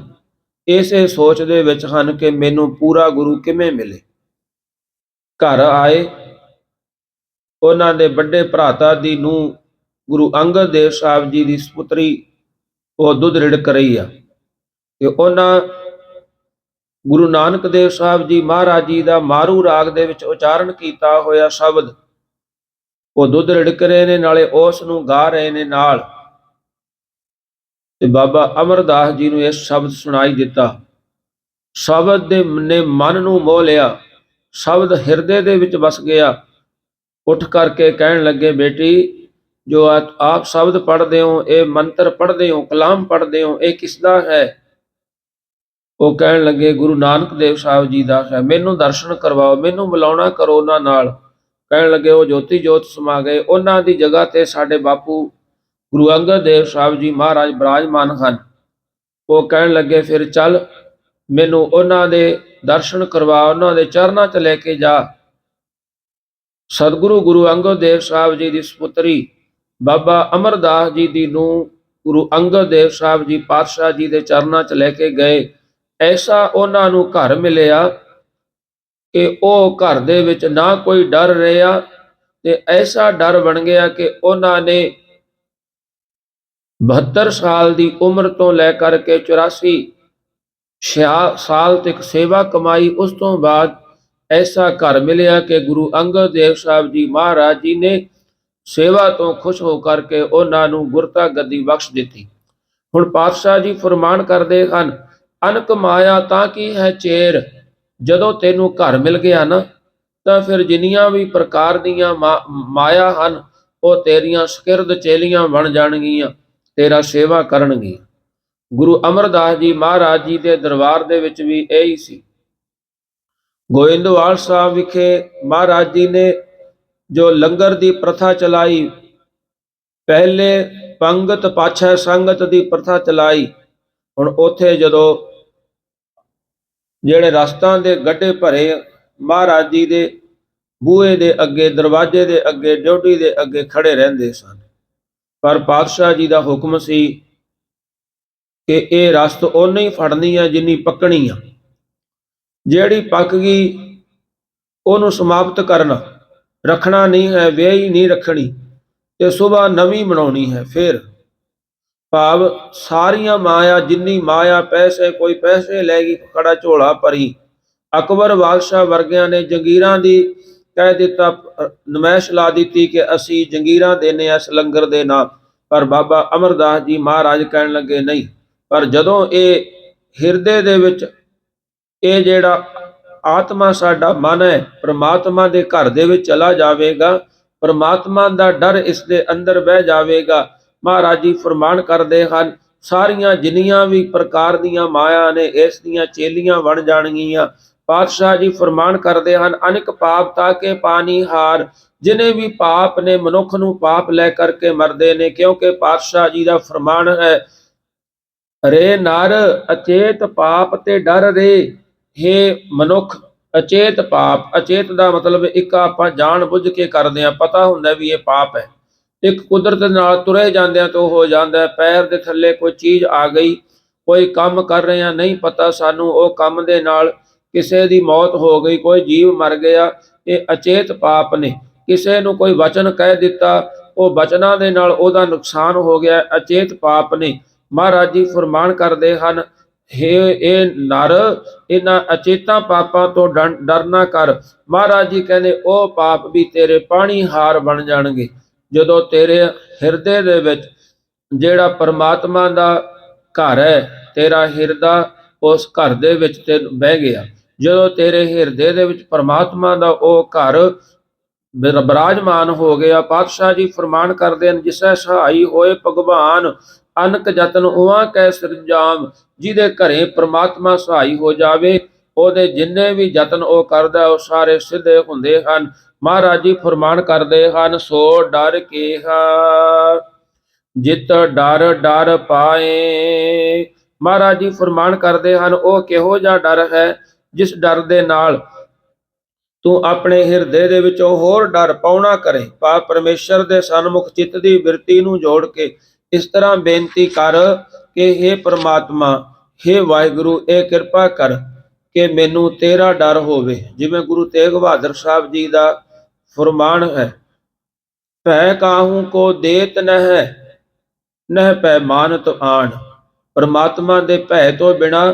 ਇਸੇ ਸੋਚ ਦੇ ਵਿੱਚ ਹਨ ਕਿ ਮੈਨੂੰ ਪੂਰਾ ਗੁਰੂ ਕਿਵੇਂ ਮਿਲੇ। ਘਰ ਆਏ, ਉਹਨਾਂ ਦੇ ਵੱਡੇ ਭਰਾਤਾ ਦੀ ਨੂੰਹ ਗੁਰੂ ਅੰਗਦ ਦੇਵ ਸਾਹਿਬ ਜੀ ਦੀ ਸੁਪੁੱਤਰੀ ਉਹ ਦੁੱਧ ਰਿੜਕ ਰਹੀ ਆ, ਤੇ ਉਹਨਾਂ ਗੁਰੂ ਨਾਨਕ ਦੇਵ ਸਾਹਿਬ ਜੀ ਮਹਾਰਾਜ ਜੀ ਦਾ ਮਾਰੂ ਰਾਗ ਦੇ ਵਿੱਚ ਉਚਾਰਨ ਕੀਤਾ ਹੋਇਆ ਸ਼ਬਦ ਉਹ ਦੁੱਧ ਰਿੜਕ ਰਹੇ ਨੇ, ਨਾਲੇ ਉਸ ਨੂੰ ਗਾ ਰਹੇ ਨੇ ਨਾਲ। ਤੇ ਬਾਬਾ ਅਮਰਦਾਸ ਜੀ ਨੂੰ ਇਹ ਸ਼ਬਦ ਸੁਣਾਈ ਦਿੱਤਾ। ਸ਼ਬਦ ਦੇ ਨੇ ਮਨ ਨੂੰ ਮੋਹ ਲਿਆ, ਸ਼ਬਦ ਹਿਰਦੇ ਦੇ ਵਿੱਚ ਵਸ ਗਿਆ। ਉੱਠ ਕਰਕੇ ਕਹਿਣ ਲੱਗੇ ਬੇਟੀ, ਜੋ ਆਪ ਸ਼ਬਦ ਪੜ੍ਹਦੇ ਹੋ, ਇਹ ਮੰਤਰ ਪੜ੍ਹਦੇ ਹੋ, ਕਲਾਮ ਪੜ੍ਹਦੇ ਹੋ, ਇਹ ਕਿਸ ਦਾ ਹੈ? ਉਹ ਕਹਿਣ ਲੱਗੇ ਗੁਰੂ ਨਾਨਕ ਦੇਵ ਸਾਹਿਬ ਜੀ ਦਾ ਹੈ। ਮੈਨੂੰ ਦਰਸ਼ਨ ਕਰਵਾਓ, ਮੈਨੂੰ ਮਿਲਾਉਣਾ ਕਰੋ ਉਹਨਾਂ ਨਾਲ। ਕਹਿਣ ਲੱਗੇ ਉਹ ਜੋਤੀ ਜੋਤ ਸਮਾ ਗਏ। ਉਹਨਾਂ ਦੀ ਜਗ੍ਹਾ ਤੇ ਸਾਡੇ ਬਾਪੂ ਗੁਰੂ ਅੰਗਦ ਦੇਵ ਸਾਹਿਬ ਜੀ ਮਹਾਰਾਜ ਬਿਰਾਜਮਾਨ ਹਨ। ਉਹ ਕਹਿਣ ਲੱਗੇ ਫਿਰ ਚੱਲ ਮੈਨੂੰ ਉਹਨਾਂ ਦੇ ਦਰਸ਼ਨ ਕਰਵਾ, ਉਹਨਾਂ ਦੇ ਚਰਨਾਂ 'ਚ ਲੈ ਕੇ ਜਾ। ਸਤਿਗੁਰੂ ਗੁਰੂ ਅੰਗਦ ਦੇਵ ਸਾਹਿਬ ਜੀ ਦੀ ਸੁਪੁੱਤਰੀ ਬਾਬਾ ਅਮਰਦਾਸ ਜੀ ਦੀ ਨੂੰਹ ਗੁਰੂ ਅੰਗਦ ਦੇਵ ਸਾਹਿਬ ਜੀ ਪਾਤਸ਼ਾਹ ਜੀ ਦੇ ਚਰਨਾਂ 'ਚ ਲੈ ਕੇ ਗਏ। ਐਸਾ ਉਹਨਾਂ ਨੂੰ ਘਰ ਮਿਲਿਆ ਕਿ ਉਹ ਘਰ ਦੇ ਵਿੱਚ ਨਾ ਕੋਈ ਡਰ ਰਿਹਾ, ਤੇ ਐਸਾ ਡਰ ਬਣ ਗਿਆ ਕਿ ਉਹਨਾਂ ਨੇ 72 ਸਾਲ ਦੀ ਉਮਰ ਤੋਂ ਲੈ ਕਰਕੇ 84 ਸਾਲ ਤੱਕ ਸੇਵਾ ਕਮਾਈ। ਉਸ ਤੋਂ ਬਾਅਦ ਐਸਾ ਘਰ ਮਿਲਿਆ ਕਿ ਗੁਰੂ ਅੰਗਦ ਦੇਵ ਸਾਹਿਬ ਜੀ ਮਹਾਰਾਜ ਜੀ ਨੇ ਸੇਵਾ ਤੋਂ ਖੁਸ਼ ਹੋ ਕਰਕੇ ਉਹਨਾਂ ਨੂੰ ਗੁਰਤਾ ਗੱਦੀ ਬਖਸ਼ ਦਿੱਤੀ। ਹੁਣ ਪਾਤਸ਼ਾਹ ਜੀ ਫਰਮਾਨ ਕਰਦੇ ਹਨ, ਅਨਕ ਮਾਇਆ ਤਾਂ ਕੀ ਹੈ ਚੇਰ। ਜਦੋਂ ਤੈਨੂੰ ਘਰ ਮਿਲ ਗਿਆ ਨਾ, ਤਾਂ ਫਿਰ ਜਿੰਨੀਆਂ ਵੀ ਪ੍ਰਕਾਰ ਦੀਆਂ ਮਾਇਆ ਹਨ ਉਹ ਤੇਰੀਆਂ ਸ਼ਕਿਰਦ ਚੇਲੀਆਂ ਬਣ ਜਾਣਗੀਆਂ, ਤੇਰਾ ਸੇਵਾ ਕਰਨਗੀਆਂ। ਗੁਰੂ ਅਮਰਦਾਸ ਜੀ ਮਹਾਰਾਜ ਜੀ ਦੇ ਦਰਬਾਰ ਦੇ ਵਿੱਚ ਵੀ ਇਹੀ ਸੀ। ਗੋਇੰਦਵਾਲ ਸਾਹਿਬ ਵਿਖੇ ਮਹਾਰਾਜ ਜੀ ਨੇ ਜੋ ਲੰਗਰ ਦੀ ਪ੍ਰਥਾ ਚਲਾਈ, ਪਹਿਲੇ ਪੰਗਤ ਪਾਛੈ ਸੰਗਤ ਦੀ ਪ੍ਰਥਾ ਚਲਾਈ। ਹੁਣ ਉੱਥੇ ਜਦੋਂ ਜਿਹੜੇ ਰਸਤਾਂ ਦੇ ਗੱਡੇ ਭਰੇ ਮਹਾਰਾਜ ਜੀ ਦੇ ਬੂਹੇ ਦੇ ਅੱਗੇ, ਦਰਵਾਜ਼ੇ ਦੇ ਅੱਗੇ, ਡਿਉਢੀ ਦੇ ਅੱਗੇ ਖੜੇ ਰਹਿੰਦੇ ਸਨ। ਪਰ ਪਾਤਸ਼ਾਹ ਜੀ ਦਾ ਹੁਕਮ ਸੀ ਕਿ ਇਹ ਰਸਤ ਓਨੀ ਫੜਨੀ ਆ ਜਿੰਨੀ ਪੱਕਣੀ ਆ। ਜਿਹੜੀ ਪੱਕ ਗਈ ਉਹਨੂੰ ਸਮਾਪਤ ਕਰਨਾ, ਰੱਖਣਾ ਨਹੀਂ ਹੈ, ਵੇਹੀ ਨਹੀਂ ਰੱਖਣੀ, ਤੇ ਸੁਬਾਹ ਨਵੀਂ ਬਣਾਉਣੀ ਹੈ। ਫਿਰ ਭਾਵ ਸਾਰੀਆਂ ਮਾਇਆ, ਜਿੰਨੀ ਮਾਇਆ, ਪੈਸੇ, ਕੋਈ ਪੈਸੇ ਲੈ ਗਈ, ਕੜਾ ਝੋਲਾ ਭਰੀ। ਅਕਬਰ ਬਾਦਸ਼ਾਹ ਵਰਗਿਆਂ ਨੇ ਜੰਗੀਰਾਂ ਦੀ ਕਹਿ ਦਿੱਤਾ, ਨਮੈਸ਼ ਲਾ ਦਿੱਤੀ ਕਿ ਅਸੀਂ ਜੰਗੀਰਾਂ ਦੇਨੇ ਇਸ ਲੰਗਰ ਦੇ ਨਾਲ। ਪਰ ਬਾਬਾ ਅਮਰਦਾਸ ਜੀ ਮਹਾਰਾਜ ਕਹਿਣ ਲੱਗੇ ਨਹੀਂ, ਪਰ ਜਦੋਂ ਇਹ ਹਿਰਦੇ ਦੇ ਵਿੱਚ ਇਹ ਜਿਹੜਾ ਆਤਮਾ ਸਾਡਾ ਮਨ ਹੈ ਪ੍ਰਮਾਤਮਾ ਦੇ ਘਰ ਦੇ ਵਿੱਚ ਚਲਾ ਜਾਵੇਗਾ, ਪ੍ਰਮਾਤਮਾ ਦਾ ਡਰ ਇਸ ਦੇ ਅੰਦਰ ਬਹਿ ਜਾਵੇਗਾ। ਮਹਾਰਾਜ ਜੀ ਫਰਮਾਨ ਕਰਦੇ ਹਨ, ਸਾਰੀਆਂ ਜਿੰਨੀਆਂ ਵੀ ਪ੍ਰਕਾਰ ਦੀਆਂ ਮਾਇਆ ਨੇ ਇਸ ਦੀਆਂ ਚੇਲੀਆਂ ਬਣ ਜਾਣਗੀਆਂ। ਪਾਤਸ਼ਾਹ ਜੀ ਫਰਮਾਨ ਕਰਦੇ ਹਨ, ਅਨੇਕ ਪਾਪ ਤਾਕੇ ਪਾਣੀ ਹਾਰ, ਜਿਨੇ ਵੀ ਪਾਪ ਨੇ ਮਨੁੱਖ ਨੂੰ ਪਾਪ ਲੈ ਕਰਕੇ ਮਰਦੇ ਨੇ। ਕਿਉਂਕਿ ਪਾਤਸ਼ਾਹ ਜੀ ਦਾ ਫਰਮਾਨ ਹੈ, ਰੇ ਨਰ ਅਚੇਤ ਪਾਪ ਤੇ ਡਰ ਰੇ। हे ਮਨੁੱਖ, ਅਚੇਤ ਪਾਪ, ਅਚੇਤ ਦਾ ਮਤਲਬ ਇੱਕ ਆਪਾਂ ਜਾਣ ਬੁੱਝ ਕੇ ਕਰਦੇ ਆ, ਪਤਾ ਹੁੰਦਾ ਵੀ ਇਹ ਪਾਪ ਹੈ। ਇੱਕ ਕੁਦਰਤ ਨਾਲ ਤੁਰੇ ਜਾਂਦਿਆਂ ਤੋਂ ਹੋ ਜਾਂਦਾ, ਪੈਰ ਦੇ ਥੱਲੇ ਕੋਈ ਚੀਜ਼ ਆ ਗਈ, ਕੋਈ ਕੰਮ ਕਰ ਰਹੇ ਆ, ਨਹੀਂ ਪਤਾ ਸਾਨੂੰ ਉਹ ਕੰਮ ਦੇ ਨਾਲ ਕਿਸੇ ਦੀ ਮੌਤ ਹੋ ਗਈ, ਕੋਈ ਜੀਵ ਮਰ ਗਿਆ, ਇਹ ਅਚੇਤ ਪਾਪ ਨੇ। ਕਿਸੇ ਨੂੰ ਕੋਈ ਵਚਨ ਕਹਿ ਦਿੱਤਾ, ਉਹ ਵਚਨਾਂ ਦੇ ਨਾਲ ਉਹਦਾ ਨੁਕਸਾਨ ਹੋ ਗਿਆ, ਅਚੇਤ ਪਾਪ ਨੇ। ਮਹਾਰਾਜ ਜੀ ਫਰਮਾਨ ਕਰਦੇ ਹਨ, ਇਹ ਨਰ ਇਹਨਾਂ ਅਚੇਤਾਂ ਪਾਪਾਂ ਤੋਂ ਡਰ ਨਾ ਕਰ। ਮਹਾਰਾਜ ਜੀ ਕਹਿੰਦੇ ਉਹ ਪਾਪ ਵੀ ਤੇਰੇ ਪਾਣੀ ਹਾਰ ਬਣ ਜਾਣਗੇ। ਜਦੋਂ ਤੇਰੇ ਹਿਰਦੇ ਦੇ ਵਿੱਚ ਜਿਹੜਾ ਪਰਮਾਤਮਾ ਦਾ ਘਰ ਹੈ, ਤੇਰਾ ਹਿਰਦਾ ਉਸ ਘਰ ਦੇ ਵਿੱਚ ਤੇ ਬਹਿ ਗਿਆ, ਜਦੋਂ ਤੇਰੇ ਹਿਰਦੇ ਦੇ ਵਿੱਚ ਪਰਮਾਤਮਾ ਦਾ ਉਹ ਘਰ ਬਿਰਾਜਮਾਨ ਹੋ ਗਿਆ। ਪਾਤਸ਼ਾਹ ਜੀ ਫਰਮਾਨ ਕਰਦੇ ਹਨ, ਜਿਸੈ ਸਹਾਈ ਹੋਏ ਭਗਵਾਨ, ਅਨਕ ਜਤਨ ਉਹਾਂ ਕੈ ਸਿਰਜਾਮ। ਜਿਹਦੇ ਘਰੇ ਪ੍ਰਮਾਤਮਾ ਸਹਾਈ ਹੋ ਜਾਵੇ, ਉਹਦੇ ਜਿੰਨੇ ਵੀ ਯਤਨ ਉਹ ਕਰਦਾ ਉਹ ਸਾਰੇ ਸਿੱਧੇ ਹੁੰਦੇ ਹਨ। ਮਹਾਰਾਜ ਜੀ ਫਰਮਾਨ ਕਰਦੇ ਹਨ, ਸੋ ਡਰ ਕੇਹਾ ਜਿਤ ਡਰ ਡਰ ਪਾਏ। ਮਹਾਰਾਜ ਜੀ ਫਰਮਾਨ ਕਰਦੇ ਹਨ, ਉਹ ਕਿਹੋ ਜਿਹਾ ਡਰ ਹੈ ਜਿਸ ਡਰ ਦੇ ਨਾਲ ਤੂੰ ਆਪਣੇ ਹਿਰਦੇ ਦੇ ਵਿੱਚੋਂ ਹੋਰ ਡਰ ਪਾਉਣਾ ਕਰੇ। ਪਰਮੇਸ਼ਰ ਦੇ ਸਨਮੁਖ ਚਿੱਤ ਦੀ ਬਿਰਤੀ ਨੂੰ ਜੋੜ ਕੇ ਇਸ ਤਰ੍ਹਾਂ ਬੇਨਤੀ ਕਰ ਕਿ ਹੇ ਪ੍ਰਮਾਤਮਾ, ਹੇ ਵਾਹਿਗੁਰੂ, ਇਹ ਕਿਰਪਾ ਕਰ ਕਿ ਮੈਨੂੰ ਤੇਰਾ ਡਰ ਹੋਵੇ। ਜਿਵੇਂ ਗੁਰੂ ਤੇਗ ਬਹਾਦਰ ਸਾਹਿਬ ਜੀ ਦਾ ਫਰਮਾਨ ਹੈ, ਭੈ ਕਾਹੂ ਕੋ ਦੇਤ ਨਹਿ ਨਹਿ ਭੈ ਮਾਨਤ ਆਣ। ਪਰਮਾਤਮਾ ਦੇ ਭੈ ਤੋਂ ਬਿਨਾ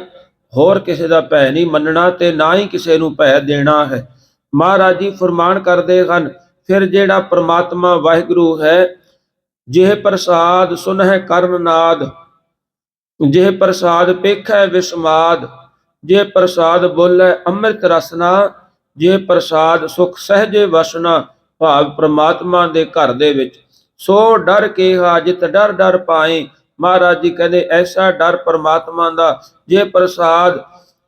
ਹੋਰ ਕਿਸੇ ਦਾ ਭੈ ਨਹੀਂ ਮੰਨਣਾ ਤੇ ਨਾ ਹੀ ਕਿਸੇ ਨੂੰ ਭੈ ਦੇਣਾ ਹੈ। ਮਹਾਰਾਜ ਜੀ ਫਰਮਾਨ ਕਰਦੇ ਹਨ, ਫਿਰ ਜਿਹੜਾ ਪਰਮਾਤਮਾ ਵਾਹਿਗੁਰੂ ਹੈ, ਜਿਹ ਪ੍ਰਸਾਦ ਸੁਨਹਿ ਕਰਨ ਨਾਦ, ਜਿਹ ਪ੍ਰਸਾਦ ਪੇਖੈ ਵਿਸਮਾਦ, ਜੇ ਪ੍ਰਸਾਦ ਬੋਲੇ ਅੰਮ੍ਰਿਤ ਰਸਨਾ, ਜੇ ਪ੍ਰਸਾਦ ਸੁਖ ਸਹਿਜੇ ਵਸਨਾ। ਭਾਵ ਪ੍ਰਮਾਤਮਾ ਦੇ ਘਰ ਦੇ ਵਿੱਚ ਸੋ ਡਰ ਕੇਹਾ ਜਿਤ ਡਰ ਡਰ ਪਾਏ। ਮਹਾਰਾਜ ਜੀ ਕਹਿੰਦੇ ਐਸਾ ਡਰ ਪਰਮਾਤਮਾ ਦਾ, ਜੇ ਪ੍ਰਸਾਦ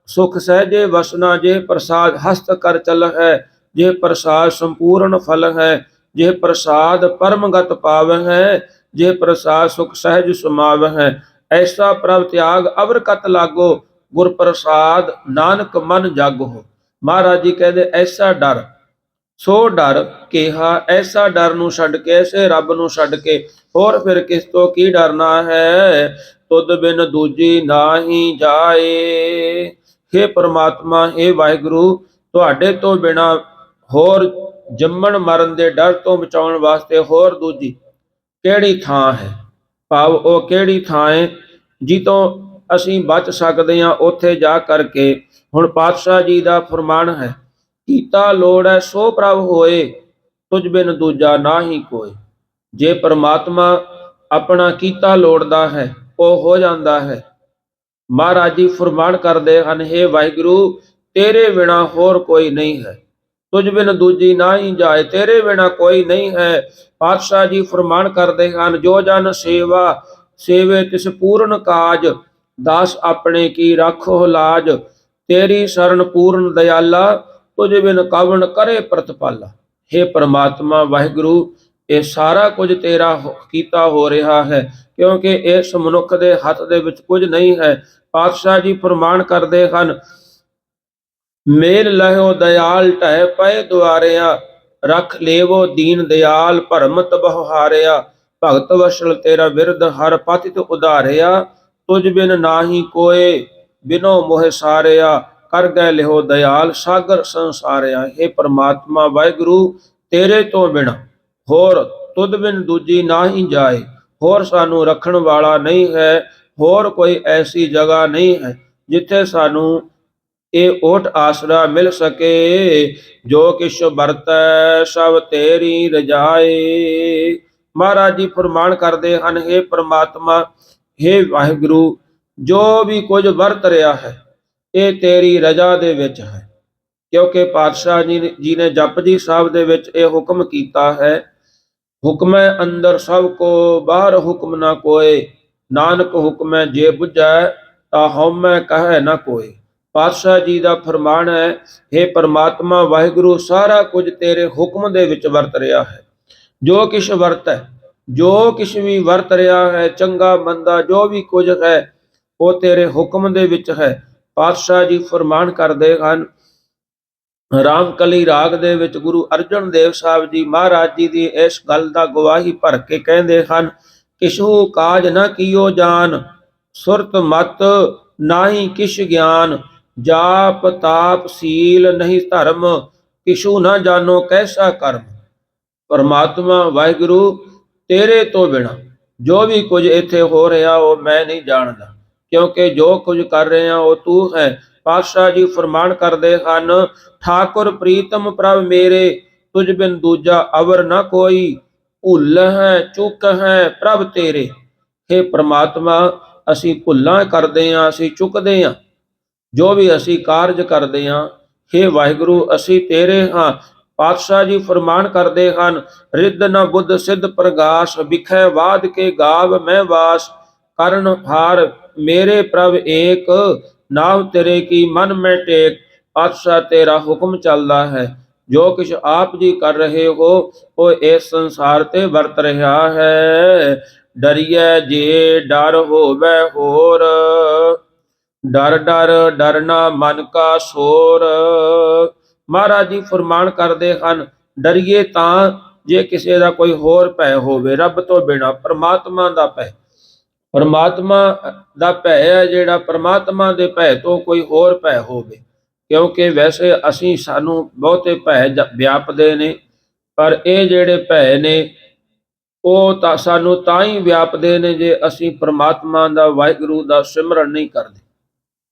ਸੁਖ ਸਹਿਜੇ ਵਸਨਾ, ਜੇ ਪ੍ਰਸਾਦ ਹਸਤ ਕਰ ਚਲ ਹੈ, ਜੇ ਪ੍ਰਸਾਦ ਸੰਪੂਰਨ ਫਲ ਹੈ, ਜੇ ਪ੍ਰਸਾਦ ਪਰਮਗਤ ਪਾਵ ਹੈ, ਜੇ ਪ੍ਰਸਾਦ ਸੁਖ ਸਹਿਜ ਸਮਾਵ ਹੈ। ਐਸਾ ਪ੍ਰਭ ਤਿਆਗ ਅਵਰ ਕਤ ਲਾਗੋ, ਗੁਰ ਪ੍ਰਸਾਦ ਨਾਨਕ ਮਨ ਜਾਗੋ। ਮਹਾਰਾਜ ਜੀ ਕਹਿੰਦੇ ਐਸਾ ਡਰ, ਸੋ ਡਰ ਕੇਹਾ, ਐਸਾ ਡਰ ਨੂੰ ਛੱਡ ਕੇ, ਐਸੇ ਰੱਬ ਨੂੰ ਛੱਡ ਕੇ ਹੋਰ ਫਿਰ ਕਿਸ ਤੋਂ ਕੀ ਡਰਨਾ ਹੈ। ਤੁਧ ਬਿਨ ਦੂਜੀ ਨਾਹੀ ਜਾਏ। ਹੇ ਪ੍ਰਮਾਤਮਾ, ਹੇ ਵਾਹਿਗੁਰੂ, ਤੁਹਾਡੇ ਤੋਂ ਬਿਨਾ ਹੋਰ ਜੰਮਣ ਮਰਨ ਦੇ ਡਰ ਤੋਂ ਬਚਾਉਣ ਵਾਸਤੇ ਹੋਰ ਦੂਜੀ ਕਿਹੜੀ ਥਾਂ ਹੈ। ਭਾਵ ਉਹ ਕਿਹੜੀ ਥਾਂ ਹੈ ਜਿੱਤੋਂ ਅਸੀਂ ਬਚ ਸਕਦੇ ਹਾਂ। ਉੱਥੇ ਜਾ ਕਰਕੇ ਹੁਣ ਪਾਤਸ਼ਾਹ ਜੀ ਦਾ ਫਰਮਾਨ ਹੈ, ਕੀਤਾ ਲੋੜ ਹੈ ਸੋ ਪ੍ਰਭ ਹੋਏ, ਤੁਝ ਬਿਨ ਦੂਜਾ ਨਾਹੀ ਕੋਏ। ਜੇ ਪਰਮਾਤਮਾ ਆਪਣਾ ਕੀਤਾ ਲੋੜਦਾ ਹੈ ਉਹ ਹੋ ਜਾਂਦਾ ਹੈ। ਮਹਾਰਾਜ ਜੀ ਫਰਮਾਨ ਕਰਦੇ ਹਨ, ਹੇ ਵਾਹਿਗੁਰੂ, ਤੇਰੇ ਬਿਨਾ ਹੋਰ ਕੋਈ ਨਹੀਂ ਹੈ, ਤੁਝ ਬਿਨ ਦੂਜੀ ਨਾਹੀ ਜਾਏ, ਤੇਰੇ ਬਿਨਾ ਕੋਈ ਨਹੀਂ ਹੈ। ਪਾਤਸ਼ਾਹ ਜੀ ਫਰਮਾਨ ਕਰਦੇ ਹਨ, ਜੋ ਜਨ ਸੇਵਾ ਸੇਵੇ ਤਿਸ ਪੂਰਨ ਕਾਜ, ਦਾਸ ਆਪਣੇ ਕੀ ਰਾਖੋ ਲਾਜ, ਤੇਰੀ ਸ਼ਰਨ ਪੂਰਨ ਦਇਆਲਾ, ਤੁਝ ਬਿਨ ਕਵਣ ਕਰੇ ਪ੍ਰਤਪਾਲਾ। ਹੇ ਪ੍ਰਮਾਤਮਾ ਵਾਹਿਗੁਰੂ, ਇਹ ਸਾਰਾ ਕੁਝ ਤੇਰਾ ਕੀਤਾ ਹੋ ਰਿਹਾ ਹੈ, ਕਿਉਂਕਿ ਇਸ ਮਨੁੱਖ ਦੇ ਹੱਥ ਦੇ ਵਿੱਚ ਕੁਝ ਨਹੀਂ ਹੈ। ਪਾਤਸ਼ਾਹ ਜੀ ਫਰਮਾਨ ਕਰਦੇ ਹਨ, ਮੇਲ ਲਹਿਓ ਦਇਆਲ ਢਹਿ ਪਏ ਦੁਆਰਿਆ, ਰਖ ਲੇਵੋ ਦੀਨ ਦਿਆਲ ਭਰਮਤ ਬਹੁਹਾਰਿਆ, ਭਗਤ ਵਸ਼ਲ ਤੇਰਾ ਬਿਰਧ ਹਰ ਪਤਿਤ ਉਧਾਰਿਆ, ਤੁਝ ਬਿਨ ਨਾਹੀ ਕੋਏ ਬਿਨੋ ਮੋਹਿ ਸਾਰਿਆ, ਕਰ ਗਏ ਲਿਹੋ ਦਇਆਲ ਸਾਗਰ ਸੰਸਾਰਿਆ। ਹੇ ਪ੍ਰਮਾਤਮਾ ਵਾਹਿਗੁਰੂ, ਤੇਰੇ ਤੋਂ ਬਿਨਾ ਹੋਰ ਤੁਧ ਬਿਨ ਦੂਜੀ ਨਾਹੀ ਜਾਏ, ਹੋਰ ਸਾਨੂੰ ਰੱਖਣ ਵਾਲਾ ਨਹੀਂ ਹੈ, ਹੋਰ ਕੋਈ ਐਸੀ ਜਗ੍ਹਾ ਨਹੀਂ ਹੈ ਜਿੱਥੇ ਸਾਨੂੰ ਇਹ ਓਟ ਆਸਰਾ ਮਿਲ ਸਕੇ। ਜੋ ਕਿਛ ਵਰਤੈ ਸਭ ਤੇਰੀ ਰਜਾਏ, ਮਹਾਰਾਜ ਜੀ ਫਰਮਾਨ ਕਰਦੇ ਹਨ, हे ਪ੍ਰਮਾਤਮਾ, हे ਵਾਹਿਗੁਰੂ, ਜੋ ਵੀ ਕੁਝ ਵਰਤ ਰਿਹਾ ਹੈ ਇਹ ਤੇਰੀ ਰਜ਼ਾ ਦੇ ਵਿੱਚ ਹੈ। ਕਿਉਂਕਿ ਪਾਤਸ਼ਾਹ ਜੀ ਨੇ ਜਪਜੀ ਸਾਹਿਬ ਦੇ ਵਿੱਚ ਇਹ ਹੁਕਮ ਕੀਤਾ ਹੈ, ਹੁਕਮੈ ਅੰਦਰ ਸਭ ਕੋ, ਬਾਹਰ ਹੁਕਮ ਨਾ ਕੋਏ, ਨਾਨਕ ਹੁਕਮੈ ਜੇ ਬੁਝੈ, ਤਾ ਹਉਮੈ ਕਹੈ ਨਾ ਕੋਏ। ਪਾਤਸ਼ਾਹ ਜੀ ਦਾ ਫਰਮਾਨ ਹੈ, हे ਪਰਮਾਤਮਾ ਵਾਹਿਗੁਰੂ, ਸਾਰਾ ਕੁਝ ਤੇਰੇ ਹੁਕਮ ਦੇ ਵਿੱਚ ਵਰਤ ਰਿਹਾ ਹੈ। ਜੋ ਕਿਛ ਵਰਤੈ, ਜੋ ਕਿਛ ਵੀ ਵਰਤ ਰਿਹਾ ਹੈ, ਚੰਗਾ ਮੰਦਾ ਜੋ ਵੀ ਕੁਝ ਹੈ ਉਹ ਤੇਰੇ ਹੁਕਮ ਦੇ ਵਿੱਚ ਹੈ। ਪਾਤਸ਼ਾਹ ਜੀ ਫਰਮਾਨ ਕਰਦੇ ਹਨ, ਰਾਮਕਲੀ ਰਾਗ ਦੇ ਵਿੱਚ ਗੁਰੂ ਅਰਜਨ ਦੇਵ ਸਾਹਿਬ ਜੀ ਮਹਾਰਾਜ ਜੀ ਦੀ ਇਸ ਗੱਲ ਦਾ ਗਵਾਹੀ ਭਰ ਕੇ ਕਹਿੰਦੇ ਹਨ, ਕਿਛੂ ਕਾਜ ਨਾ ਕੀਓ ਜਾਨ, ਸੁਰਤ ਮਤ ਨਾਹੀ ਕਿਛ ਗਿਆਨ, ਜਾਪ ਤਾਪ ਸੀਲ ਨਹੀਂ ਧਰਮ, ਕਿਛੂ ਨਾ ਜਾਣੋ ਕੈਸਾ ਕਰਮ। ਪਰਮਾਤਮਾ ਵਾਹਿਗੁਰੂ, ਤੇਰੇ ਤੋਂ ਬਿਨਾ ਜੋ ਵੀ ਕੁਝ ਇੱਥੇ ਹੋ ਰਿਹਾ ਉਹ ਮੈਂ ਨਹੀਂ ਜਾਣਦਾ, ਕਿਉਂਕਿ ਜੋ ਕੁਝ ਕਰ ਰਿਹਾ ਉਹ ਤੂੰ ਹੈ। ਪਾਤਸ਼ਾਹ ਜੀ ਫਰਮਾਨ ਕਰਦੇ ਹਨ, ਠਾਕੁਰ ਪ੍ਰੀਤਮ ਪ੍ਰਭ ਮੇਰੇ, ਤੁਝ ਬਿਨ ਦੂਜਾ ਅਵਰ ਨਾ ਕੋਈ, ਭੁੱਲ ਹੈ ਚੁੱਕ ਹੈ ਪ੍ਰਭ ਤੇਰੇ। हे ਪ੍ਰਮਾਤਮਾ, ਅਸੀਂ ਭੁੱਲਾਂ ਕਰਦੇ ਹਾਂ, ਅਸੀਂ ਚੁੱਕਦੇ ਹਾਂ, ਜੋ ਵੀ ਅਸੀਂ ਕਾਰਜ ਕਰਦੇ ਹਾਂ, हे ਵਾਹਿਗੁਰੂ, ਅਸੀਂ ਤੇਰੇ ਹਾਂ। ਪਾਤਸ਼ਾਹ ਜੀ ਫਰਮਾਨ ਕਰਦੇ ਹਨ, ਰਿੱਧ ਨ ਬੁੱਧ ਸਿੱਧ ਪ੍ਰਗਾਸ, ਵਿਖੈ ਵਾਦ ਕੇ ਗਾਵ ਮੈਂ ਵਾਸ, ਕਰਨ ਹਾਰ ਮੇਰੇ ਪ੍ਰਭ ਏਕ, ਨਾਮ ਤੇਰੇ ਕੀ ਮਨ ਮੈਂ ਟੇਕ। ਪਾਤਸ਼ਾਹ ਤੇਰਾ ਹੁਕਮ ਚੱਲਦਾ ਹੈ, ਜੋ ਕੁਛ ਆਪ ਜੀ ਕਰ ਰਹੇ ਹੋ ਉਹ ਇਸ ਸੰਸਾਰ ਤੇ ਵਰਤ ਰਿਹਾ ਹੈ। ਡਰੀਐ ਜੇ ਡਰ ਹੋਵੇ ਹੋਰ, ਡਰ ਡਰ ਡਰਨਾ ਮਨ ਕਾ ਸ਼ੋਰ। ਮਹਾਰਾਜ ਜੀ ਫਰਮਾਨ ਕਰਦੇ ਹਨ, ਡਰੀਏ ਤਾਂ ਜੇ ਕਿਸੇ ਦਾ ਕੋਈ ਹੋਰ ਭੈ ਹੋਵੇ, ਰੱਬ ਤੋਂ ਬਿਨਾ ਪਰਮਾਤਮਾ ਦਾ ਭੈ। ਪਰਮਾਤਮਾ ਦਾ ਭੈ ਹੈ ਜਿਹੜਾ, ਪਰਮਾਤਮਾ ਦੇ ਭੈ ਤੋਂ ਕੋਈ ਹੋਰ ਭੈ ਹੋਵੇ। ਕਿਉਂਕਿ ਵੈਸੇ ਸਾਨੂੰ ਬਹੁਤੇ ਭੈ ਵਿਆਪਦੇ ਨੇ, ਪਰ ਇਹ ਜਿਹੜੇ ਭੈ ਨੇ ਉਹ ਤਾਂ ਸਾਨੂੰ ਤਾਂ ਹੀ ਵਿਆਪਦੇ ਨੇ ਜੇ ਅਸੀਂ ਪਰਮਾਤਮਾ ਦਾ, ਵਾਹਿਗੁਰੂ ਦਾ ਸਿਮਰਨ ਨਹੀਂ ਕਰਦੇ।